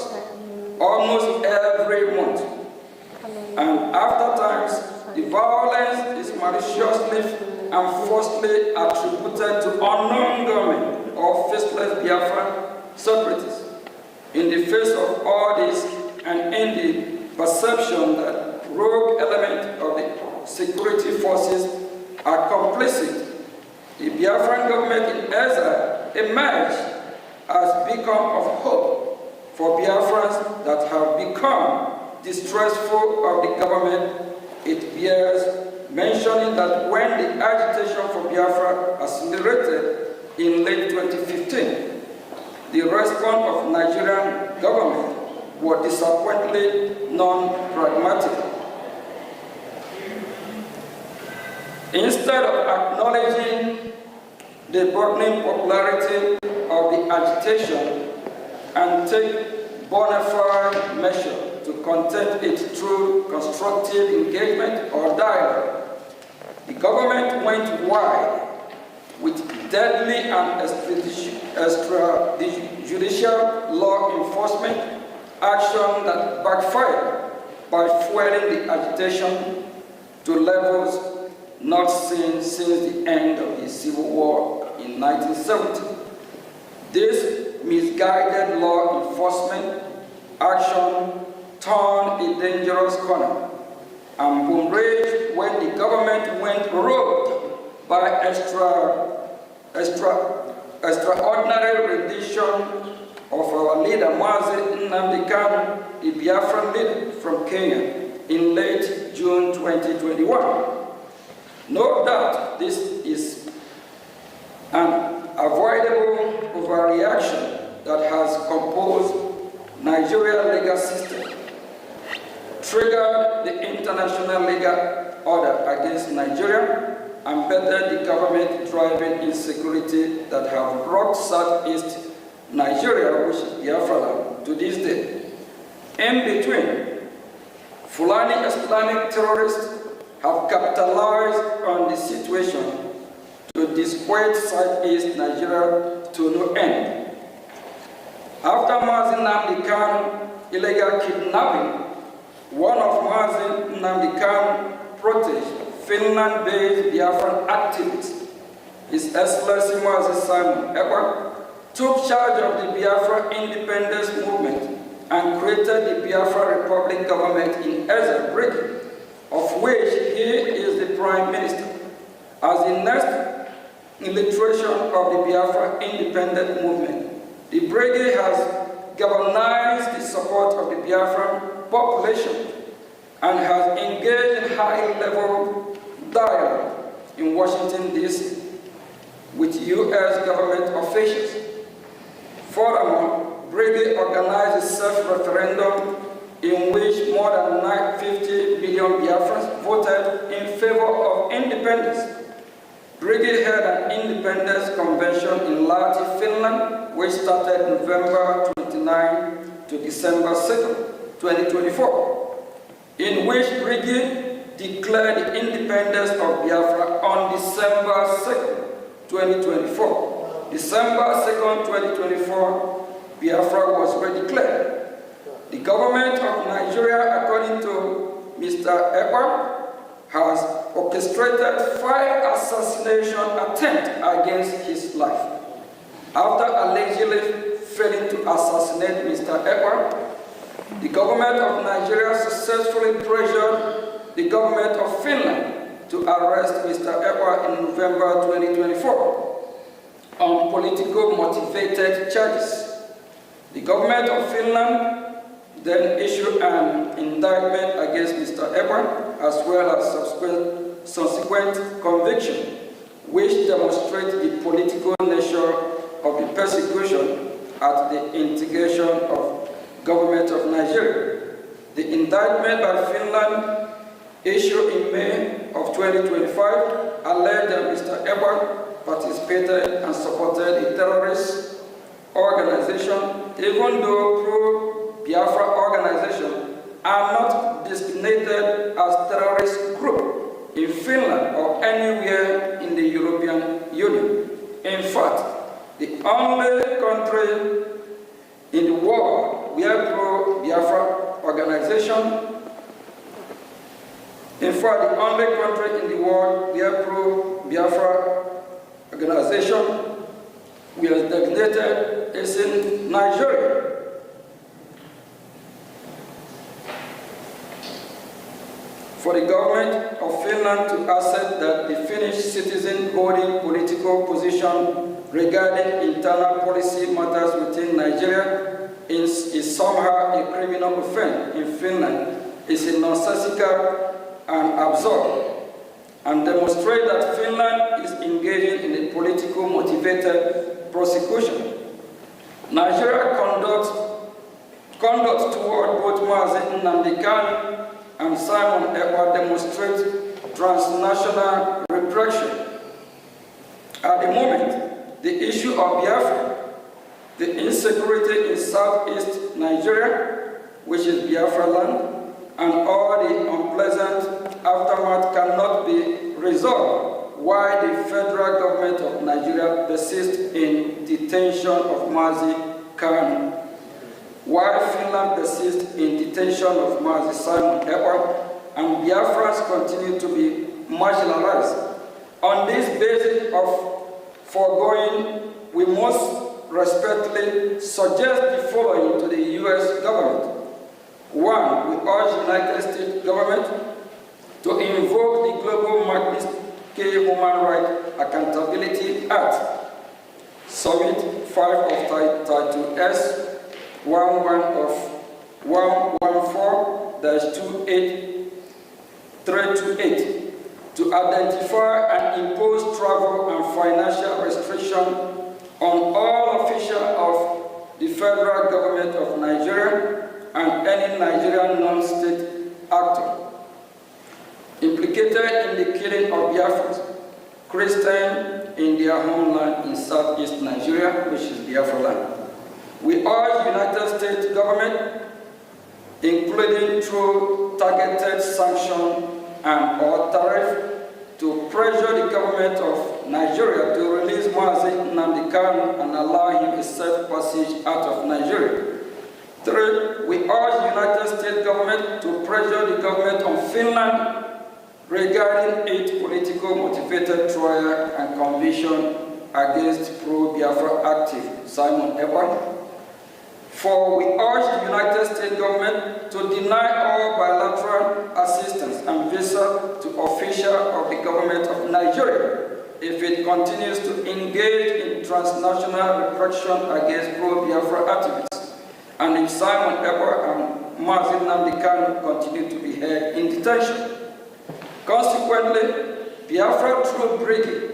almost every month. And after times, the violence is maliciously and falsely attributed to unknown government or faceless Biafra separatists. In the face of all this, and in the perception that rogue elements of the security forces are complicit, the Biafran government in exile emerged as a beacon of hope for Biafrans that have become distrustful of the government. It bears mentioning that when the agitation for Biafra accelerated in late 2015, the response of Nigerian government was disappointingly non-pragmatic. Instead of acknowledging the burgeoning popularity of the agitation and take bona fide measures to contain it through constructive engagement or dialogue, the government went wide with deadly and extrajudicial law enforcement action that backfired by fueling the agitation to levels not seen since the end of the Civil War in 1970. This misguided law enforcement action turned a dangerous corner and boomeranged when the government went rogue by extraordinary rendition of our leader, Mazi Nnamdi Kanu, a Biafran leader from Kenya, in late June 2021. No doubt this is an avoidable overreaction that has composed Nigeria's legal system, triggered the international legal order against Nigeria, and bettered the government driving insecurity that have brought Southeast Nigeria, which is Biafra land, to this day. In between, Fulani Islamic terrorists have capitalized on the situation to disquiet Southeast Nigeria to no end. After Mazi Nnamdi Kanu illegal kidnapping, one of Mazi Nnamdi Kanu protege, Finland-based Biafran activist, His Excellency Mazi Simon Ekpa, took charge of the Biafra independence movement and created the Biafra Republic government in exile, Brgie, of which he is the Prime Minister. As the next illustration of the Biafra independent movement, the Brgie has galvanized the support of the Biafran population and has engaged in high-level dialogue in Washington, D.C. with U.S. government officials. Furthermore, Brgie organized a self-referendum in which more than 50 million Biafrans voted in favor of independence. Brgie held an independence convention in Lahti, Finland, which started November 29 to December 2, 2024, in which Brgie declared the independence of Biafra on December 2, 2024. December 2, 2024, Biafra was redeclared. The government of Nigeria, according to Mr. Ekpa, has orchestrated 5 assassination attempts against his life. After allegedly failing to assassinate Mr. Ekpa, the government of Nigeria successfully pressured the government of Finland to arrest Mr. Ekpa in November 2024 on political motivated charges. The government of Finland then issued an indictment against Mr. Ekpa, as well as subsequent conviction, which demonstrates the political nature of the persecution at the instigation of government of Nigeria. The indictment by Finland, issued in May of 2025, alleged that Mr. Edward participated and supported a terrorist organization, even though pro-Biafra organizations are not designated as terrorist group in Finland or anywhere in the European Union. In fact, the only country in the world where pro-Biafra organization, in fact, the only country in the world where pro-Biafra organization was designated is in Nigeria. For the government of Finland to accept that the Finnish citizen holding political position regarding internal policy matters within Nigeria is somehow a criminal offense in Finland is a nonsensical and absurd, and demonstrate that Finland is engaging in a politically motivated prosecution. Nigeria conduct toward both Mazi Nnamdi Kanu and Simon Ekpa demonstrate transnational repression. At the moment, the issue of Biafra, the insecurity in southeast Nigeria, which is Biafra land, and all the unpleasant aftermath cannot be resolved, while the federal government of Nigeria persists in detention of Mazi Kanu, while Finland persists in detention of Mazi Simon Ekpa, and Biafrans continue to be marginalized. On this basis of foregoing, we must respectfully suggest the following to the U.S. government. One, we urge the United States government to invoke the Global Magnitsky Human Rights Accountability Act, Summit 5 of Title S, 11 of 114-28328, to identify and impose travel and financial restrictions on all officials of the federal government of Nigeria and any Nigerian non-state actor implicated in the killing of Biafrans, Christians in their homeland in southeast Nigeria, which is Biafra land. We urge the United States government, including through targeted sanction and or tariff, to pressure the government of Nigeria to release Mazi Nnamdi Kanu and allow him a safe passage out of Nigeria. Three, we urge the United States government to pressure the government of Finland regarding its politically motivated trial and conviction against pro-Biafra active Simon Ekpa. 4, we urge the United States government to deny all bilateral assistance and visa to officials of the government of Nigeria if it continues to engage in transnational repression against pro-Biafra activists, and if Simon Ekpa and Mazi Nnamdi Kanu continue to be held in detention. Consequently, Biafra through Brgie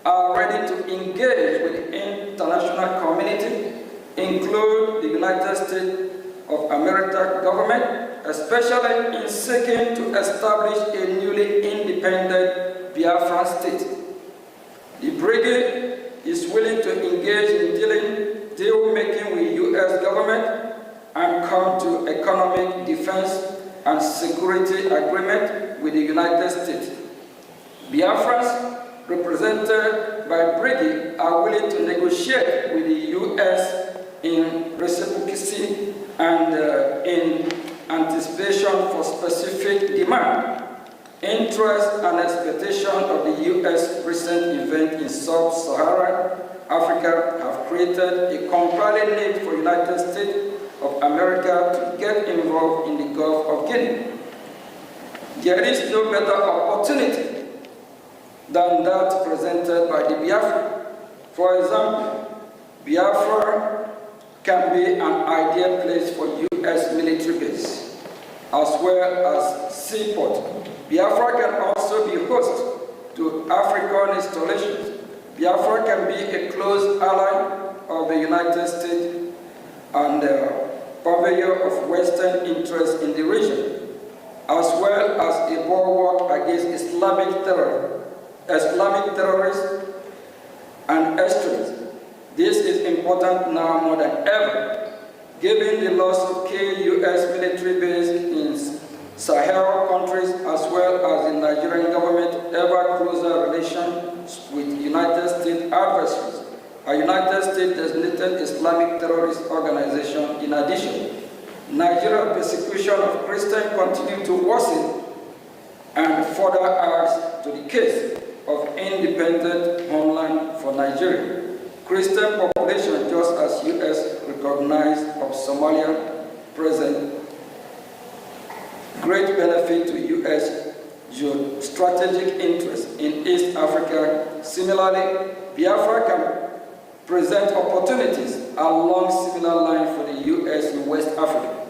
are ready to engage with the international community, include the United States of America government, especially in seeking to establish a newly independent Biafran state. The Brigade is willing to engage in deal-making with U.S. government and come to economic defense and security agreement with the United States. Biafrans represented by Brgie are willing to negotiate with the U.S. in reciprocity and in anticipation for specific demand, interest and expectation of the U.S. recent event in Sub-Saharan Africa have created a compelling need for the United States of America to get involved in the Gulf of Guinea. There is no better opportunity than that presented by the Biafra. For example, Biafra can be an ideal place for U.S. military base, as well as seaport. Biafra can also be host to African installations. Biafra can be a close ally of the United States and purveyor of Western interests in the region, as well as a bulwark against Islamic terror Islamic terrorists, and extremists. This is important now more than ever, given the loss of key U.S. military bases in Sahel countries, as well as the Nigerian government's ever closer relations with United States adversaries, a United States designated Islamic terrorist organization. In addition, Nigeria's persecution of Christians continues to worsen and further adds to the case of independent homeland for Nigeria. Christian population, just as U.S. recognized of Somalia, present great benefit to U.S. strategic interest in East Africa. Similarly, Biafra can present opportunities along similar lines for the U.S. in West Africa.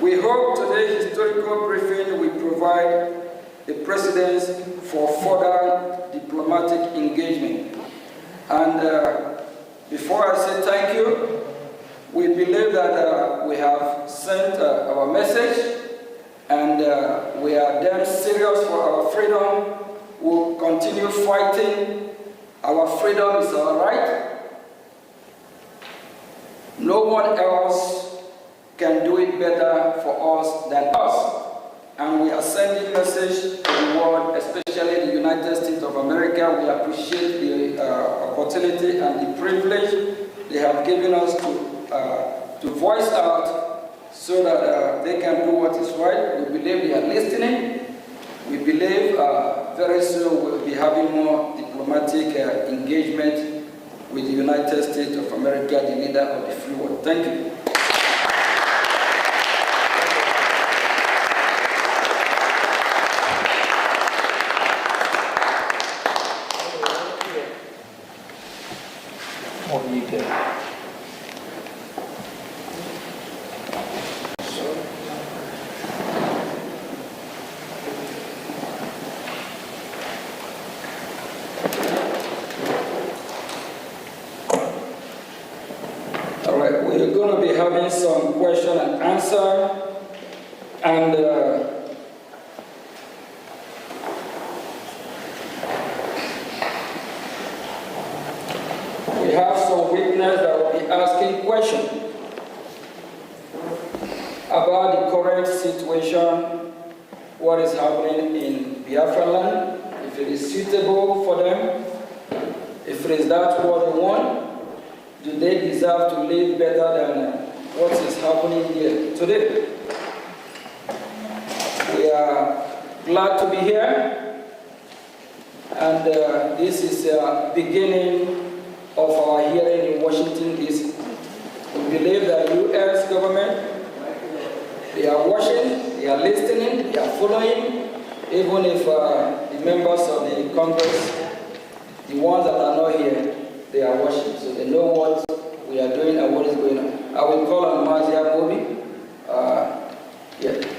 We hope today's historical briefing will provide the precedents for further diplomatic engagement. And before I say thank you, we believe that we have sent our message, and we are damn serious for our freedom. We'll continue fighting. Our freedom is our right. No one else can do it better for us than us. And we are sending a message to the world, especially the United States of America. We appreciate the opportunity and the privilege they have given us to voice out so that they can do what is right. We believe they are listening. We believe very soon we'll be having more diplomatic engagement with the United States of America, the leader of the free world. Thank you. We're going to be having some question and answer, and we have some witnesses that will be asking questions about the current situation, what is happening in Biafra land, if it is suitable for them, if it is that what they want. Do they deserve to live better than what is happening here today? We are glad to be here, and this is the beginning of our hearing in Washington, D.C. We believe that U.S. government, they are watching, they are listening, they are following, even if the members of the Congress, the ones that are not here, they are watching, so they know what we are doing and what is going on. I will call on Mazia Mobi. Yeah.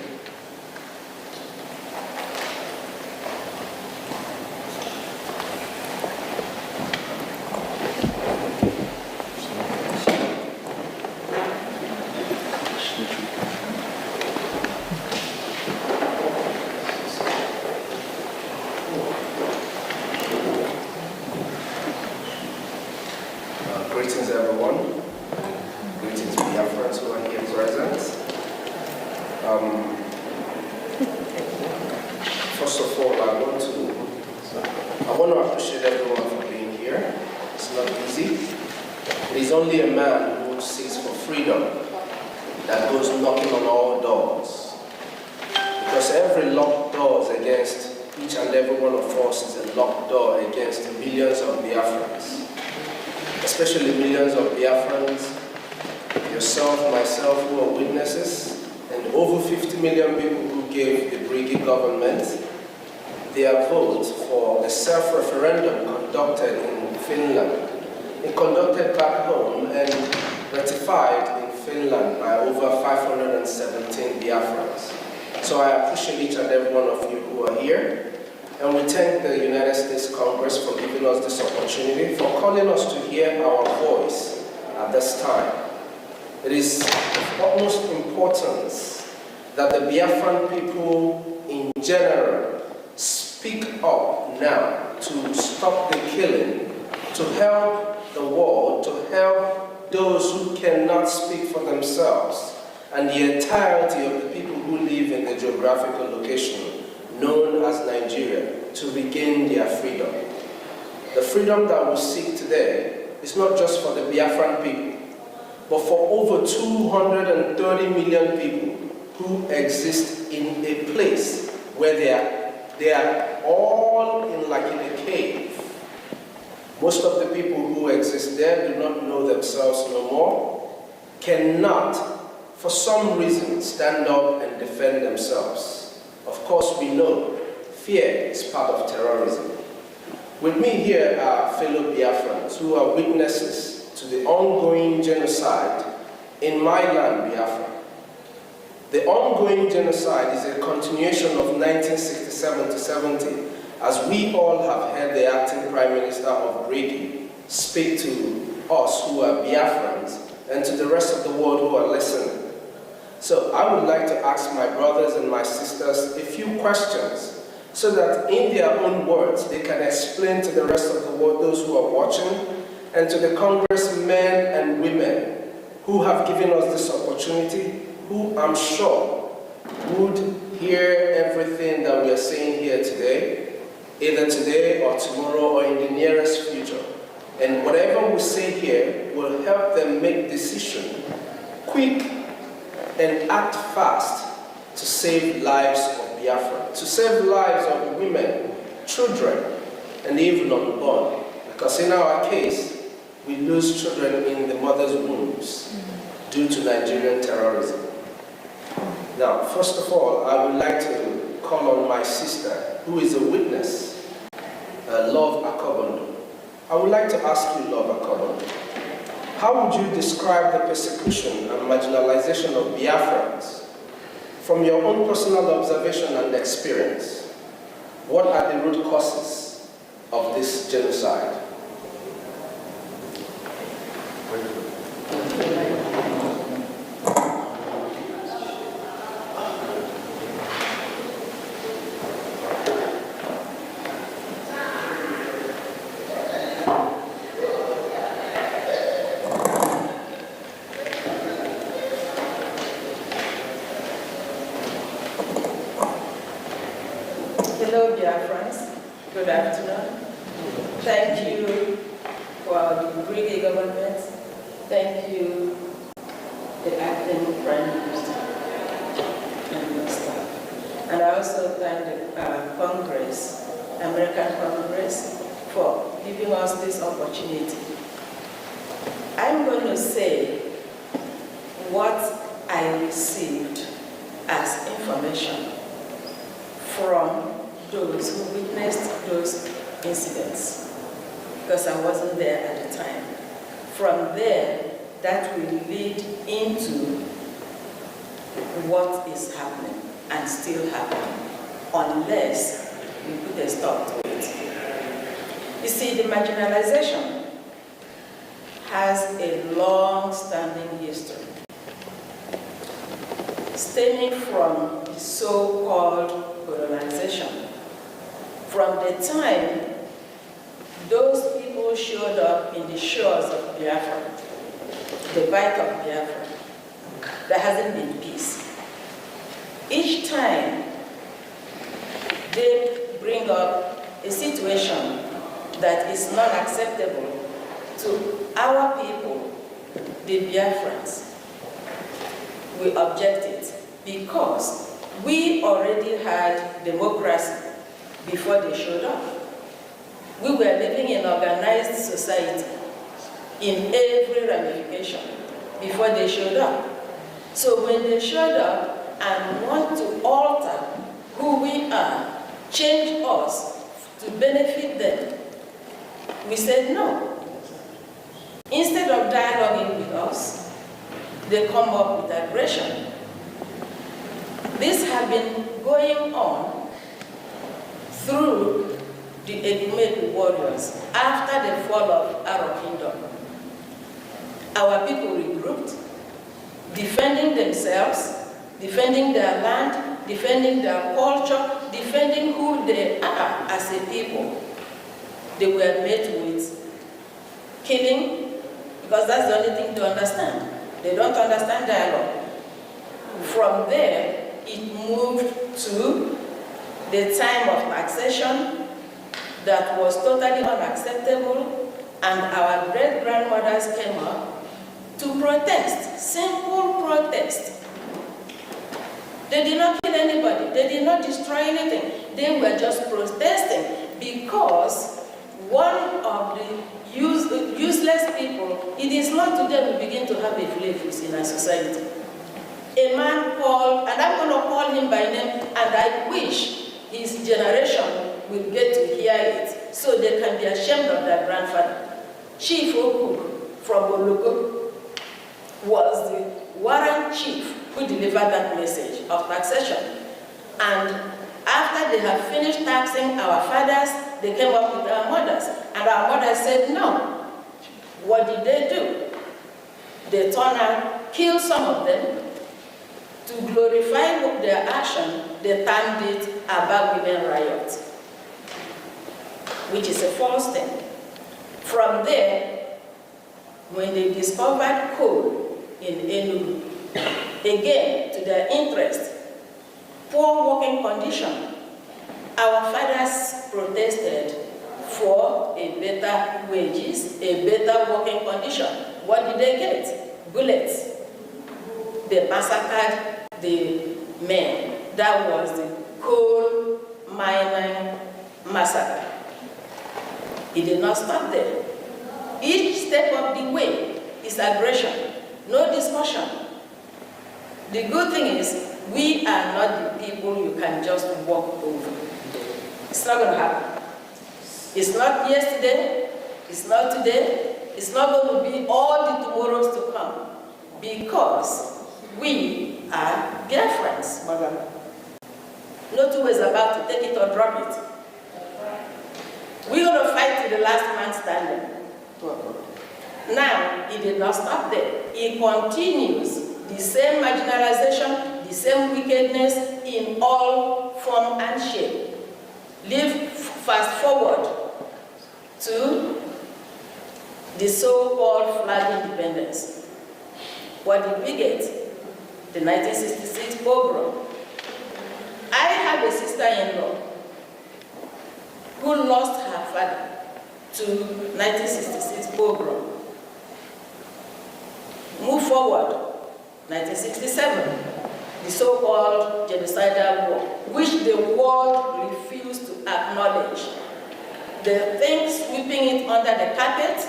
Greetings, everyone. Greetings, Biafrans who are here present. First of all, I want to appreciate everyone for being here. It's not easy. It is only a man who seeks for freedom that goes knocking on all doors. Because every locked door against each and every one of us is a locked door against millions of Biafrans. Especially millions of Biafrans, yourself, myself, who are witnesses, and over 50 million people who gave the Brgie government their vote for the self-referendum conducted in Finland. It conducted back home and ratified in Finland by over 517 Biafrans. So I appreciate each and every one of you who are here. And we thank the United States Congress for giving us this opportunity, for calling us to hear our voice at this time. It is of utmost importance that the Biafran people in general speak up now to stop the killing, to help the world, to help those who cannot speak for themselves, and the entirety of the people who live in the geographical location known as Nigeria to regain their freedom. The freedom that we seek today is not just for the Biafran people, but for over 230 million people who exist in a place where they are all in a cave. Most of the people who exist there do not know themselves no more, cannot, for some reason, stand up and defend themselves. Of course, we know fear is part of terrorism. With me here are fellow Biafrans who are witnesses to the ongoing genocide in my land, Biafra. The ongoing genocide is a continuation of 1967 to 70, as we all have heard the acting Prime Minister of Brgie speak to us who are Biafrans and to the rest of the world who are listening. So I would like to ask my brothers and my sisters a few questions so that in their own words they can explain to the rest of the world, those who are watching, and to the congressmen and women who have given us this opportunity, who I'm sure would hear everything that we are saying here today, either today or tomorrow or in the nearest future. And whatever we say here will help them make decisions quick and act fast to save lives of Biafra, to save lives of women, children, and even unborn. Because in our case, we lose children in the mother's wombs due to Nigerian terrorism. Now, first of all, I would like to call on my sister, who is a witness, Love Akobondo. I would like to ask you, Love Akobondo, how would you describe the persecution and marginalization of Biafrans from your own personal observation and experience? What are the root causes of this genocide? Hello, Biafrans. Good afternoon. Thank you for the Brgie government. Thank you, the acting Prime Minister and your staff. And I also thank the Congress, American Congress, for giving us this opportunity. I'm going to say what I received as information from those who witnessed those incidents, because I wasn't there at the time. From there, that will lead into what is happening and still happening, unless we put a stop to it. You see, the marginalization has a long-standing history, stemming from the so-called colonization. From the time those people showed up in the shores of Biafra, the Bight of Biafra, there hasn't been peace. Each time they bring up a situation that is not acceptable to our people, the Biafrans, we object it because we already had democracy before they showed up. We were living in organized society in every ramification before they showed up. So when they showed up and want to alter who we are, change us to benefit them, we said no. Instead of dialoguing with us, they come up with aggression. This has been going on through the Edumegu warriors after the fall of Arab Kingdom. Our people regrouped, defending themselves, defending their land, defending their culture, defending who they are as a people. They were met with killing, because that's the only thing to understand. They don't understand dialogue. From there, it moved to the time of taxation that was totally unacceptable, and our great-grandmothers came up to protest, simple protest. They did not kill anybody, they did not destroy anything, they were just protesting because one of the useless people, it is not today we begin to have a flavors in our society. A man called, and I'm going to call him by name, and I wish his generation will get to hear it so they can be ashamed of their grandfather. Chief Okuk from Oloko was the warrant chief who delivered that message of taxation. And after they had finished taxing our fathers, they came up with our mothers. And our mothers said no. What did they do? They turned out, killed some of them. To glorify their action, they termed it a women riot, which is a false thing. From there, when they discovered coal in Enugu, again, to their interest, poor working condition, our fathers protested for a better wages, a better working condition. What did they get? Bullets. They massacred the men. That was the coal mining massacre. It did not stop there. Each step of the way is aggression, no discussion. The good thing is, we are not the people you can just walk over. It's not going to happen. It's not yesterday, it's not today, it's not going to be all the tomorrows to come, because we are Biafrans, madam. No two ways about to take it or drop it. We're going to fight to the last man standing. Now, it did not stop there. It continues the same marginalization, the same wickedness in all form and shape. Fast forward to the so-called flag independence. What did we get? The 1966 pogrom. I have a sister-in-law who lost her father to 1966 pogrom. Move forward, 1967, the so-called genocidal war, which the world refused to acknowledge. The thing sweeping it under the carpet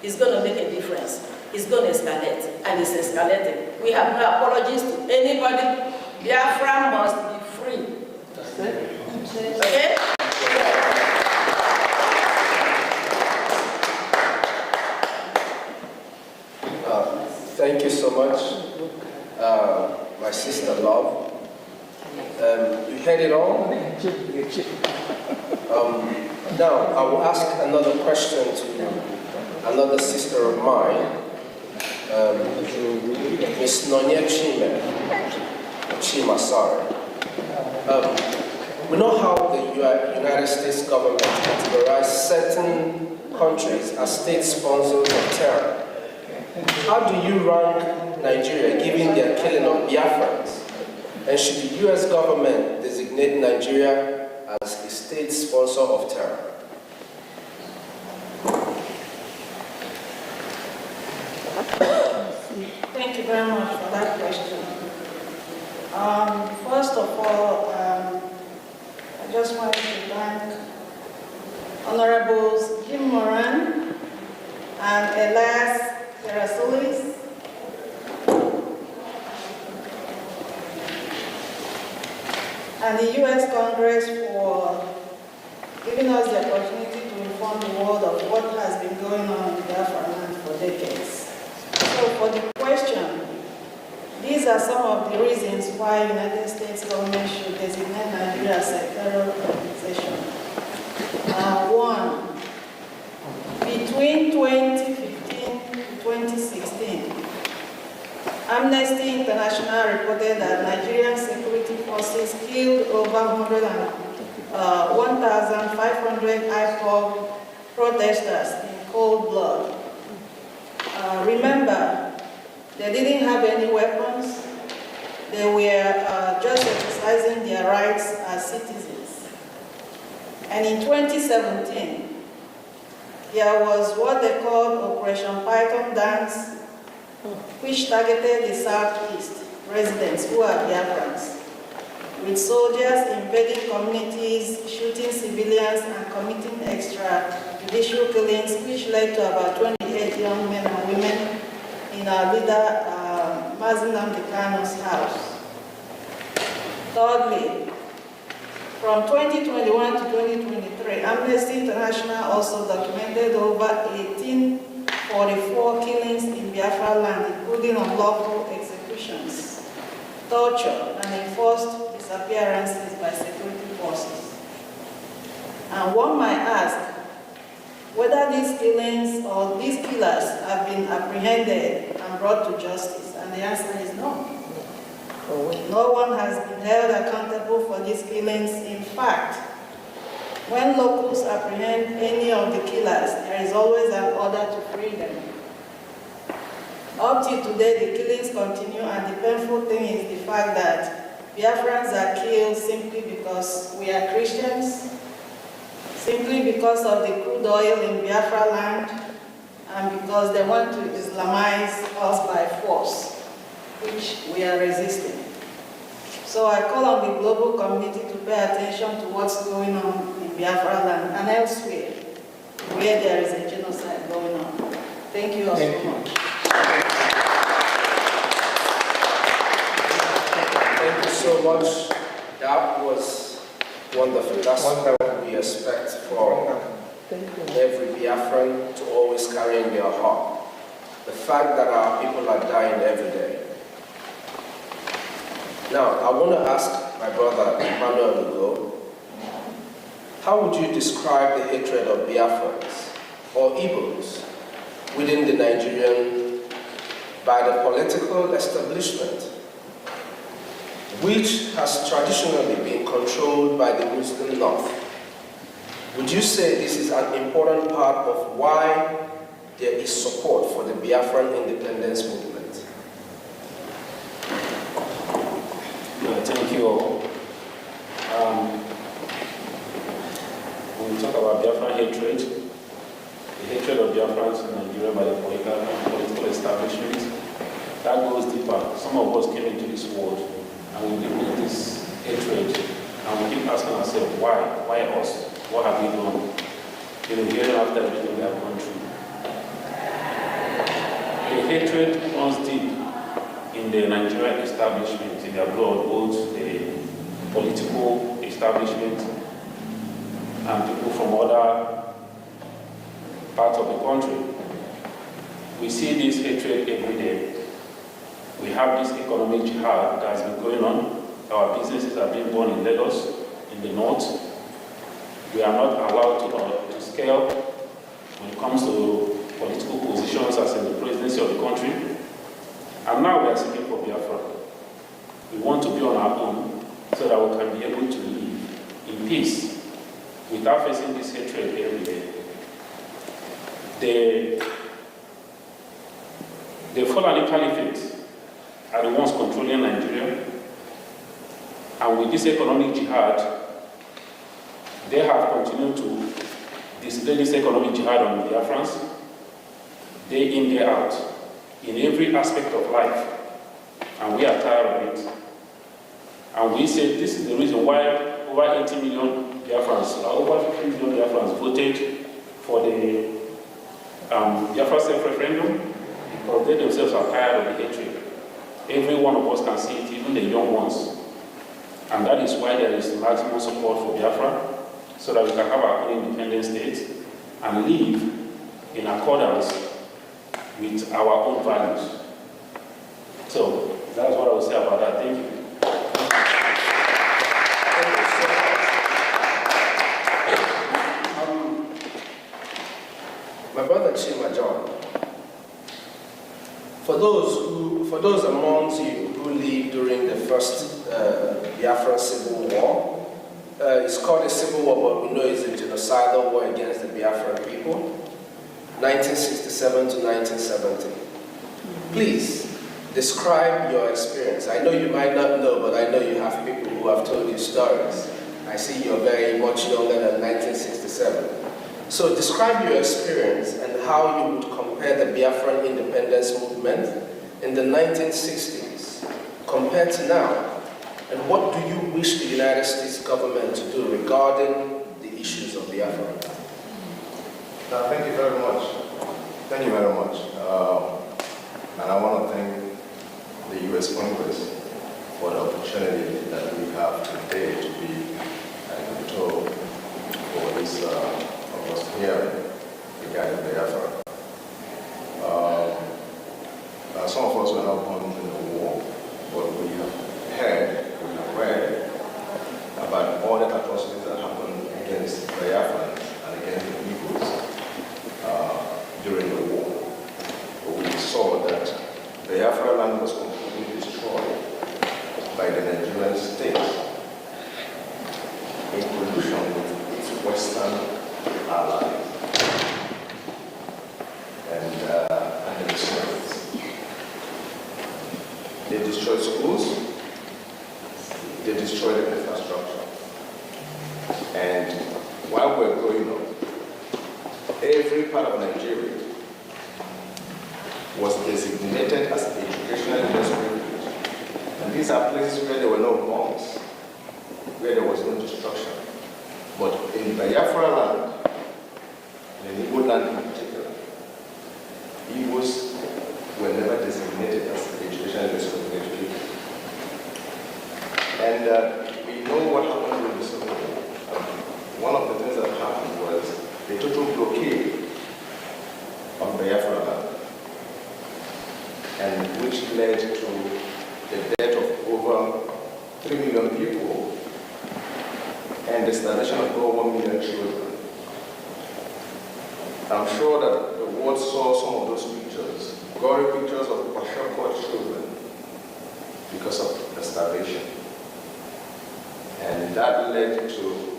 is going to make a difference. It's going to escalate, and it's escalating. We have no apologies to anybody. Biafra must be free. Okay? Thank you so much, my sister Love. You heard it all? Now, I will ask another question to another sister of mine, Ms. Nonya Chima, sorry. We know how the United States government categorizes certain countries as state sponsors of terror. How do you rank Nigeria given their killing of Biafrans? And should the US government designate Nigeria as a state sponsor of terror? Thank you very much for that question. First of all, I just want to thank Honorables Jim Moran and Elias Terasulis and the U.S. Congress for giving us the opportunity to inform the world of what has been going on in Biafra land for decades. So for the question, these are some of the reasons why the United States government should designate Nigeria as a terror organization. One, between 2015 to 2016, Amnesty International reported that Nigerian security forces killed over 1,500 IPOB protesters in cold blood. Remember, they didn't have any weapons. They were just exercising their rights as citizens. And in 2017, there was what they called Operation Python Dance, which targeted the Southeast residents who are Biafrans, with soldiers invading communities, shooting civilians, and committing extrajudicial killings, which led to about 28 young men and women in our leader, Mazi Nnamdi Kanu's house. Thirdly, from 2021 to 2023, Amnesty International also documented over 1,844 killings in Biafra land, including unlawful executions, torture, and enforced disappearances by security forces. And one might ask whether these killings or these killers have been apprehended and brought to justice, and the answer is no. No one has been held accountable for these killings. In fact, when locals apprehend any of the killers, there is always an order to free them. Up till today, the killings continue, and the painful thing is the fact that Biafrans are killed simply because we are Christians, simply because of the crude oil in Biafra land, and because they want to Islamize us by force, which we are resisting. So I call on the global community to pay attention to what's going on in Biafra land and elsewhere where there is a genocide going on. Thank you all so much. Thank you so much. That was wonderful. That's what we expect from every Biafran to always carry in their heart. The fact that our people are dying every day. Now, I want to ask my brother Emmanuel Ugo, how would you describe the hatred of Biafrans or Igbos within the Nigerian by the political establishment, which has traditionally been controlled by the Muslim North? Would you say this is an important part of why there is support for the Biafran independence movement? Thank you all. When we talk about Biafran hatred, the hatred of Biafrans in Nigeria by the political establishment, that goes deeper. Some of us came into this world and we live with this hatred, and we keep asking ourselves, why? Why us? What have we done? Hearing after everything we have gone through. The hatred runs deep in the Nigerian establishment, in their blood, both the political establishment and people from other parts of the country. We see this hatred every day. We have this economic jihad that has been going on. Our businesses are being born in Lagos, in the north. We are not allowed to scale when it comes to political positions as in the presidency of the country. And now we are seeking for Biafra. We want to be on our own so that we can be able to live in peace without facing this hatred every day. The Fulani Caliphate are the ones controlling Nigeria. And with this economic jihad, they have continued to display this economic jihad on Biafrans, day in, day out, in every aspect of life. And we are tired of it. And we say this is the reason why over 80 million Biafrans, over 50 million Biafrans voted for the Biafra self-referendum, because they themselves are tired of the hatred. Every one of us can see it, even the young ones. And that is why there is maximum support for Biafra, so that we can have our own independent state and live in accordance with our own values. So that's what I will say about that. Thank you. My brother Chima John, for for those amongst you who lived during the first Biafra Civil War, it's called a civil war, but we know it's a genocidal war against the Biafran people, 1967 to 1970. Please, describe your experience. I know you might not know, but I know you have people who have told you stories. I see you're very much younger than 1967. So describe your experience and how you would compare the Biafran independence movement in the 1960s compared to now. And what do you wish the United States government to do regarding the issues of Biafra? Thank you very much. Thank you very much. And I want to thank the U.S. Congress for the opportunity that we have today to be told for this August hearing regarding Biafra. Some of us were not born in the war, but we have heard, we have read about all the atrocities that happened against Biafrans and against the Igbos during the war. But we saw that Biafra land was completely destroyed by the Nigerian state in collusion with its Western allies and the Soviets. They destroyed schools, they destroyed the infrastructure. And while we're growing up, every part of Nigeria was designated as educational industry. And these are places where there were no bombs, where there was no destruction. But in Biafra land, in Igbo land in particular, Igbos were never designated as educational industry. And we know what happened during the Civil War. One of the things that happened was the total blockade of Biafra land, and which led to the death of over 3 million people and the starvation of over 1 million children. I'm sure that the world saw some of those pictures, gory pictures of partial children because of the starvation. And that led to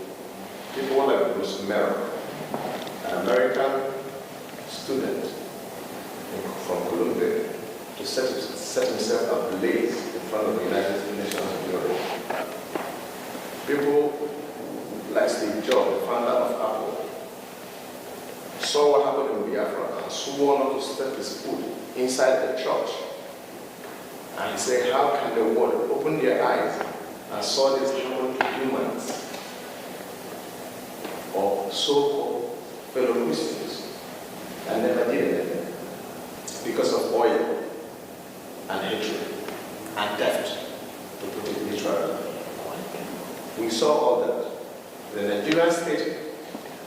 people like Bruce Merrill, an American student from Columbia, to set himself ablaze in front of the United Nations Bureau. People like Steve Jobs, the founder of Apple, saw what happened in Biafra and swore not to step his foot inside the church. And he said, how can the world open their eyes and saw this happen to humans or so-called fellow Christians and never did anything because of oil and hatred and theft, to put it literally. We saw all that. The Nigerian state,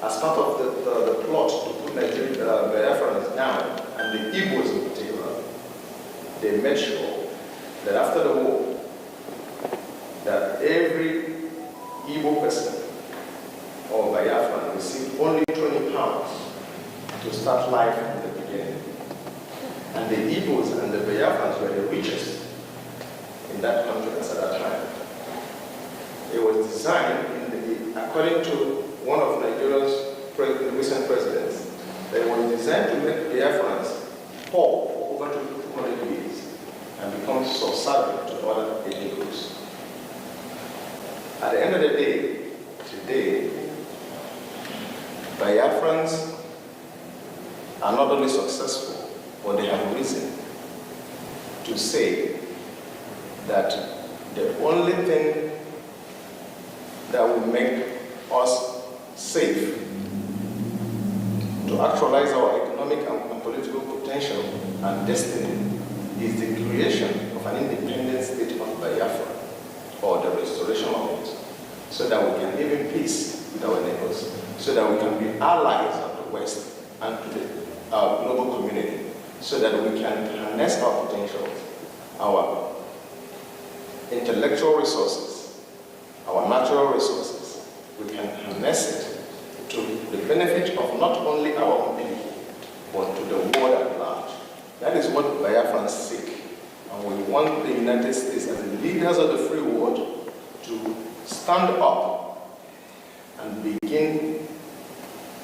as part of the plot to put Biafrans down, and the Igbos in particular, they made sure that after the war, that every Igbo person or Biafran received only 20 pounds to start life from the beginning. And the Igbos and the Biafrans were the richest in that country at that time. It was designed, according to one of Nigeria's recent presidents, that it was designed to make Biafrans poor for over 200 years and become subservient to other ethnic groups. At the end of the day, today, Biafrans are not only successful, but they have reason to say that the only thing that will make us safe to actualize our economic and political potential and destiny is the creation of an independent state of Biafra, or the restoration of it, so that we can live in peace with our neighbors, so that we can be allies of the West and to our global community, so that we can harness our potential, our intellectual resources, our natural resources. We can harness it to the benefit of not only our own people, but to the world at large. That is what Biafrans seek. And we want the United States and the leaders of the free world to stand up and begin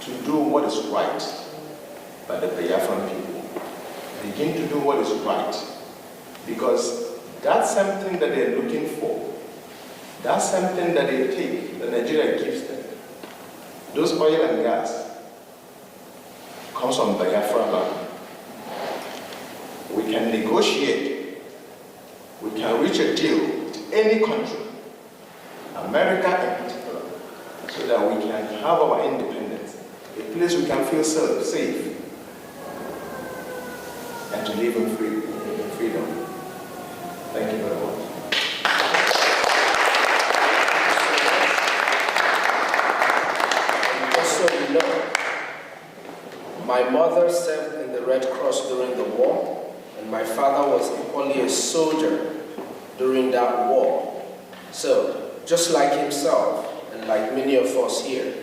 to do what is right by the Biafran people. Begin to do what is right. Because that's something that they're looking for. That's something that they take, that Nigeria gives them. Those oil and gas comes from Biafra land. We can negotiate. We can reach a deal with any country, America in particular, so that we can have our independence, a place we can feel safe, and to live in freedom. Thank you very much. Just so you know, my mother served in the Red Cross during the war, and my father was equally a soldier during that war. So, just like himself, and like many of us here,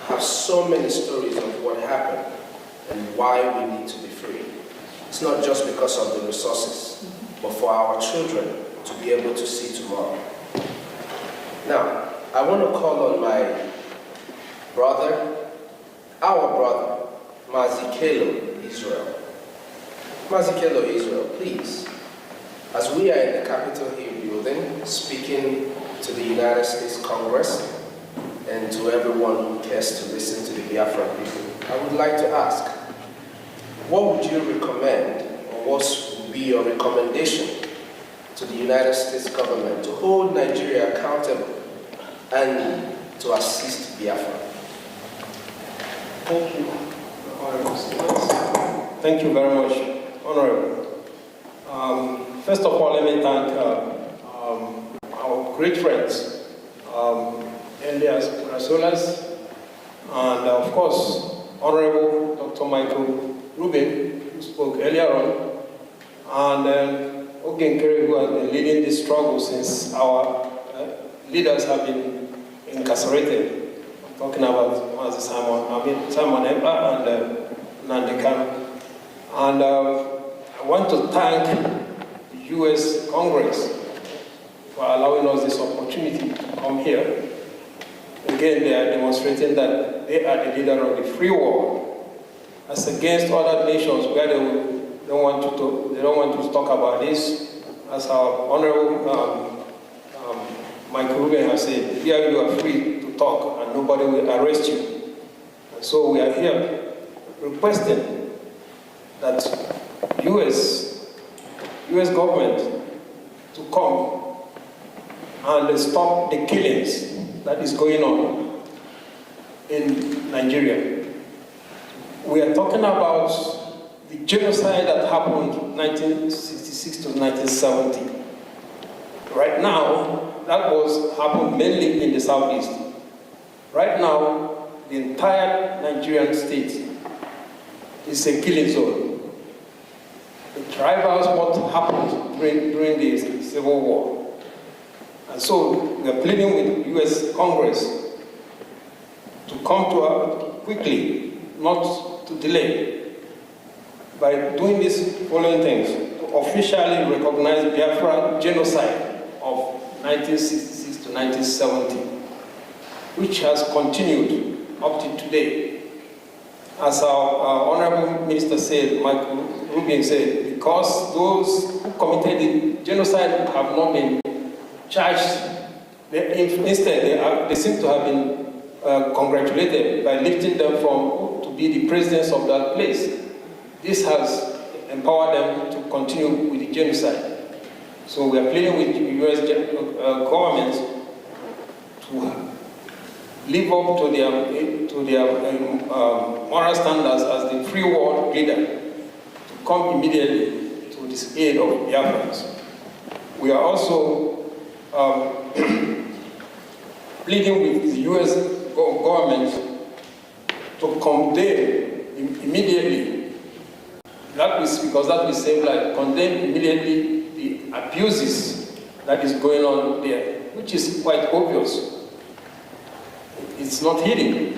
have so many stories of what happened and why we need to be free. It's not just because of the resources, but for our children to be able to see tomorrow. Now, I want to call on my brother, our brother, Mazikelo Israel. Mazikelo Israel, please, as we are in the Capitol Hill building, speaking to the United States Congress and to everyone who cares to listen to the Biafra people, I would like to ask, what would you recommend, or what would be your recommendation to the United States government to hold Nigeria accountable and to assist Biafra? Thank you, Honorable. Thank you very much, Honorable. First of all, let me thank our great friends, Elias Rasolas, and of course, Honorable Dr. Michael Rubin, who spoke earlier on, and Ogen Kerry, who has been leading this struggle since our leaders have been incarcerated. I'm talking about Simon Emba and Nandekan. And I want to thank the U.S. Congress for allowing us this opportunity to come here. Again, they are demonstrating that they are the leader of the free world, as against other nations where they don't want to talk about this. As our Honorable Michael Rubin has said, here you are free to talk and nobody will arrest you. And so we are here requesting that U.S. government to come and stop the killings that is going on in Nigeria. We are talking about the genocide that happened 1966 to 1970. Right now, that happened mainly in the southeast. Right now, the entire Nigerian state is a killing zone. It rivals what happened during the Civil War. And so we are pleading with the U.S. Congress to come to quickly, not to delay, by doing these following things: to officially recognize Biafra genocide of 1966 to 1970, which has continued up to today. As our Honorable Minister said, Michael Rubin said, because those who committed the genocide have not been charged, instead they seem to have been congratulated by lifting them to be the presidents of that place. This has empowered them to continue with the genocide. So we are pleading with the U.S. government to live up to their moral standards as the free world leader, to come immediately to this aid of Biafrans. We are also pleading with the U.S. government to condemn immediately, because that will save life, condemn immediately the abuses that is going on there, which is quite obvious. It's not hidden.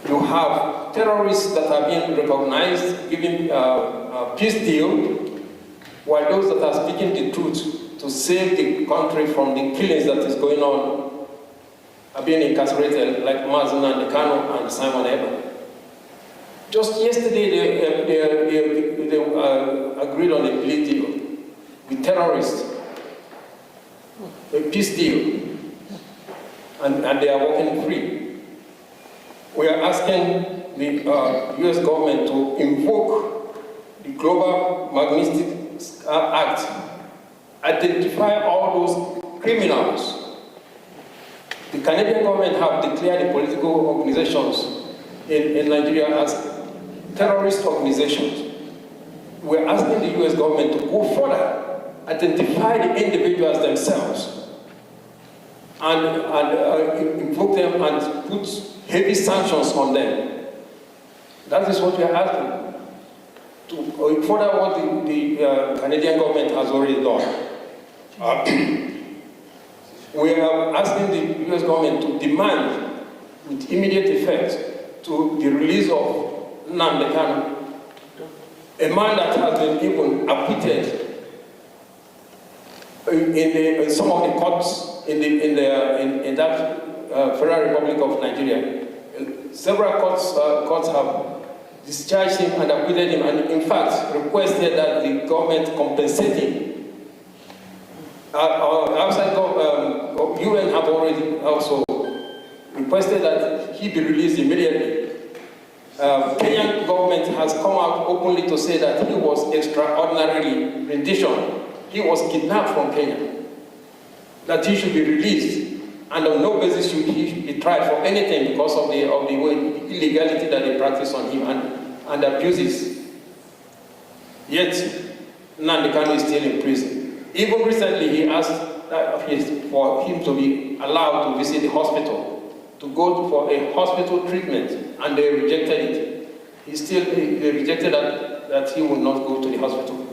You have terrorists that have been recognized, given a peace deal, while those that are speaking the truth to save the country from the killings that is going on are being incarcerated, like Mazen and Kano and Simon Eber. Just yesterday, they agreed on a plea deal with terrorists, a peace deal, and they are walking free. We are asking the US government to invoke the Global Magnitsky Act, identify all those criminals. The Canadian government have declared the political organizations in Nigeria as terrorist organizations. We're asking the US government to go further, identify the individuals themselves, and invoke them and put heavy sanctions on them. That is what we are asking, to further what the Canadian government has already done. We are asking the US government to demand, with immediate effect, to the release of Nnamdi Kanu, a man that has been even acquitted in some of the courts in that Federal Republic of Nigeria. Several courts have discharged him and acquitted him, and in fact requested that the government compensate him. Outside UN have already also requested that he be released immediately. Kenyan government has come out openly to say that he was extraordinarily rendition. He was kidnapped from Kenya. That he should be released, and on no basis should he be tried for anything because of the illegality that they practice on him and abuses. Yet Nnamdi Kanu is still in prison. Even recently, he asked for him to be allowed to visit the hospital, to go for a hospital treatment, and they rejected it. They rejected that he would not go to the hospital.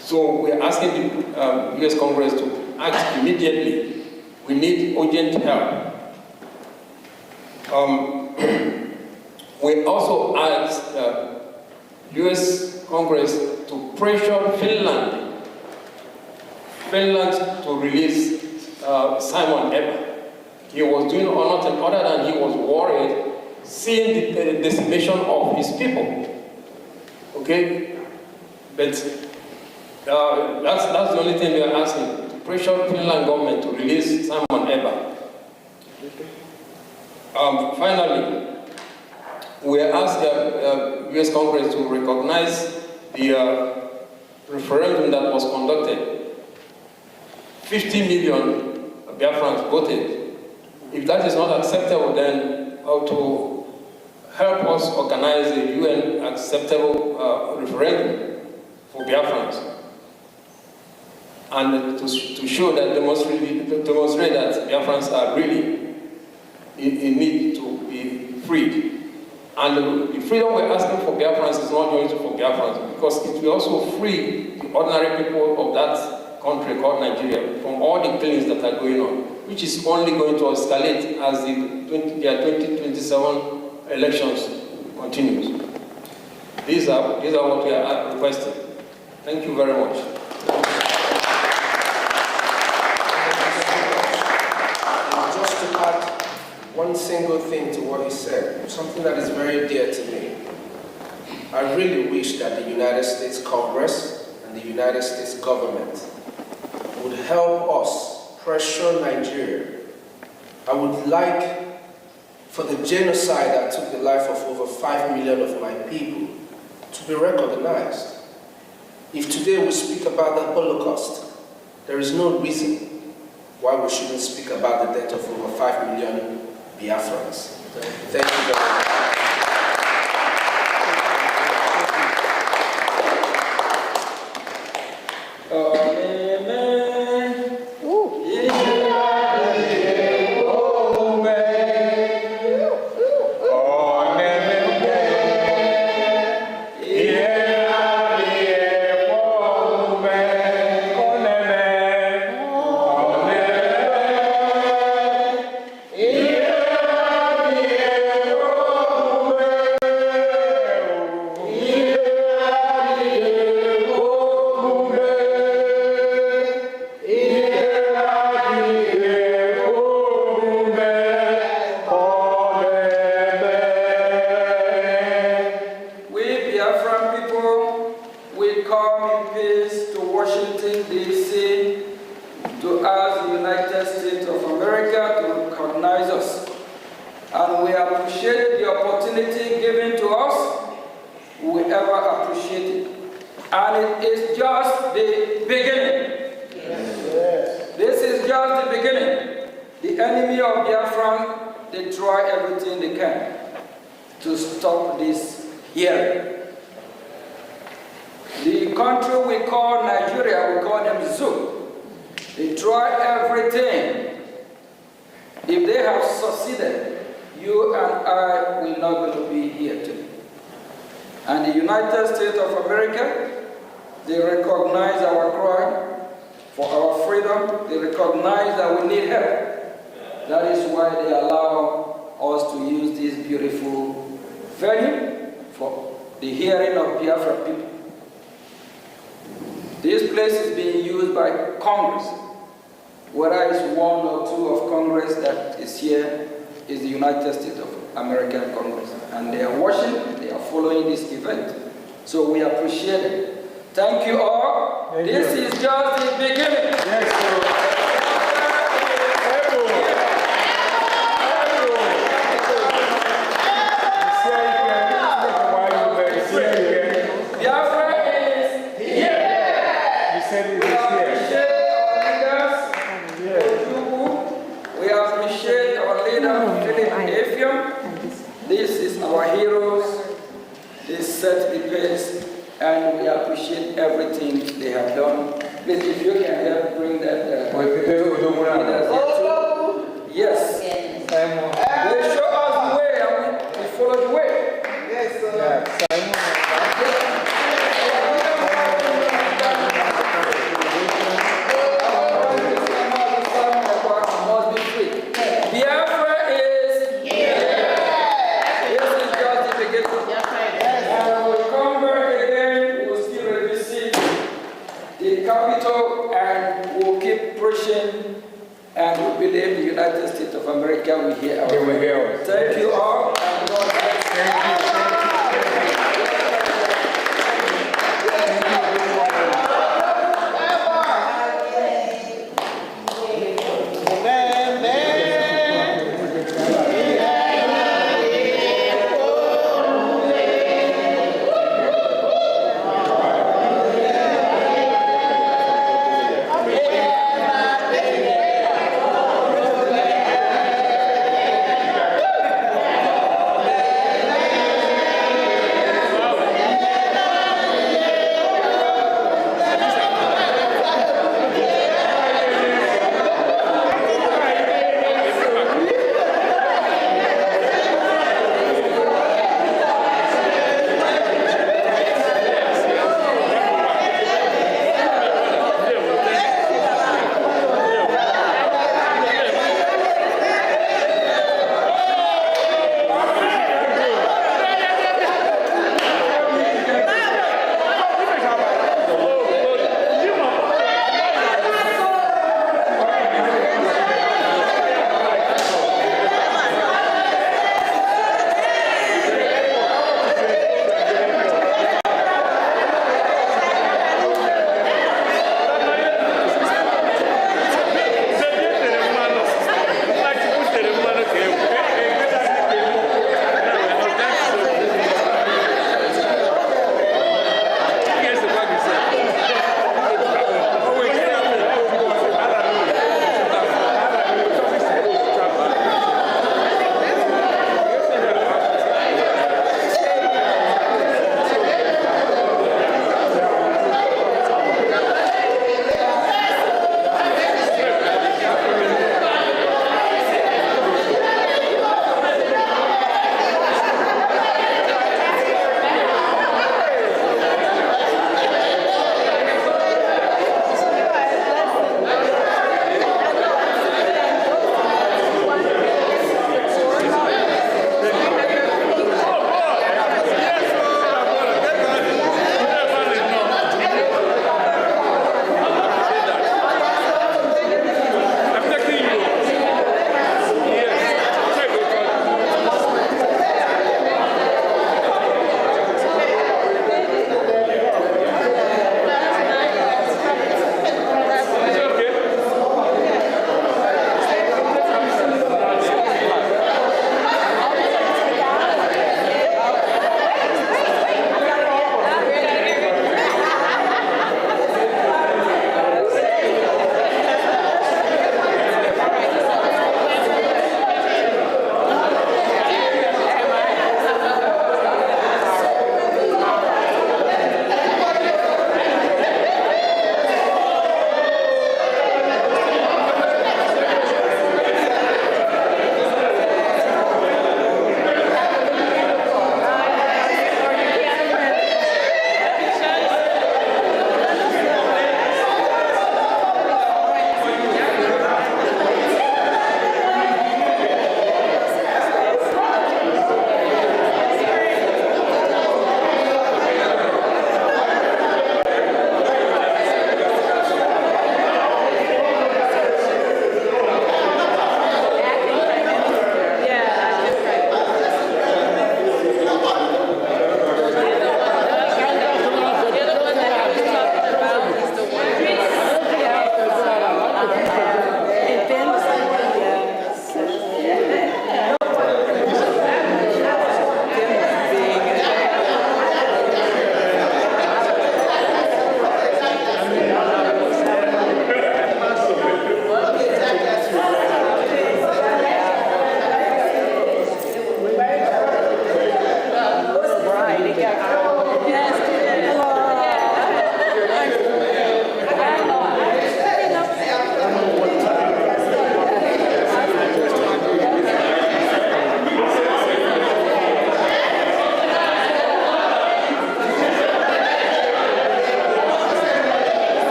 So we are asking the US Congress to act immediately. We need urgent help. We also ask US Congress to pressure Finland to release Simon Eber. He was doing nothing other than he was worried seeing the decimation of his people. Okay? But that's the only thing we are asking, to pressure Finland government to release Simon Eber. Finally, we ask the US Congress to recognize the referendum that was conducted. 50 million Biafrans voted. If that is not acceptable, then how to help us organize a UN acceptable referendum for Biafrans, and to show that demonstrate that Biafrans are really in need to be freed. And the freedom we're asking for Biafrans is not going to for Biafrans, because it will also free the ordinary people of that country called Nigeria from all the killings that are going on, which is only going to escalate as the 2027 elections continues. These are what we are requesting. Thank you very much. Just to add one single thing to what he said, something that is very dear to me. I really wish that the United States Congress and the United States government would help us pressure Nigeria. I would like for the genocide that took the life of over 5 million of my people to be recognized. If today we speak about the Holocaust, there is no reason why we shouldn't speak about the death of over 5 million Biafrans. Thank you very much. Washington, D.C. to ask the United States of America to recognize us. And we appreciate the opportunity given to us. We ever appreciate it. And it is just the beginning. Yes. This is just the beginning. The enemy of Biafra, they try everything they can to stop this hearing. The country we call Nigeria, we call them Zoo. They try everything. If they have succeeded, you and I will not going to be here today. And the United States of America, they recognize our cry for our freedom. They recognize that we need help. That is why they allow us to use this beautiful venue for the hearing of Biafra people. This place is being used by Congress. Whether it's one or two of Congress that is here, is the United States of American Congress. And they are watching, they are following this event. So we appreciate it. Thank you all. This is just the beginning. Biafra is here. You said it is here. We appreciate our leader, This is our heroes. They set the pace, and we appreciate everything they have done. Please, if you can help bring that. Yes. They show us the way, and we follow the way. Yes, sir. And we believe the United States of America will hear our prayer. Thank you all. And God bless. Thank you.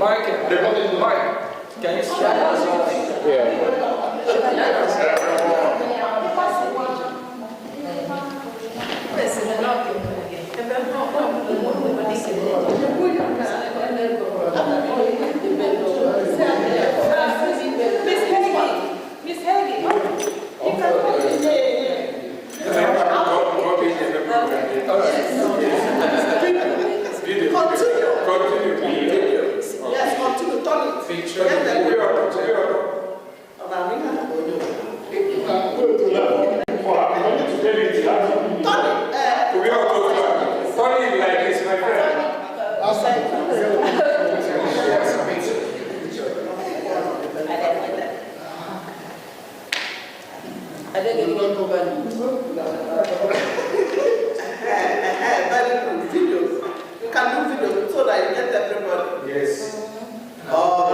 Mike, can you start us off? Miss Heggie, you can come in. Yes, continue, Tony. Tony like this, my friend. I think you can go back. Very good videos. You can do videos so that you get everybody. Yes. Oh,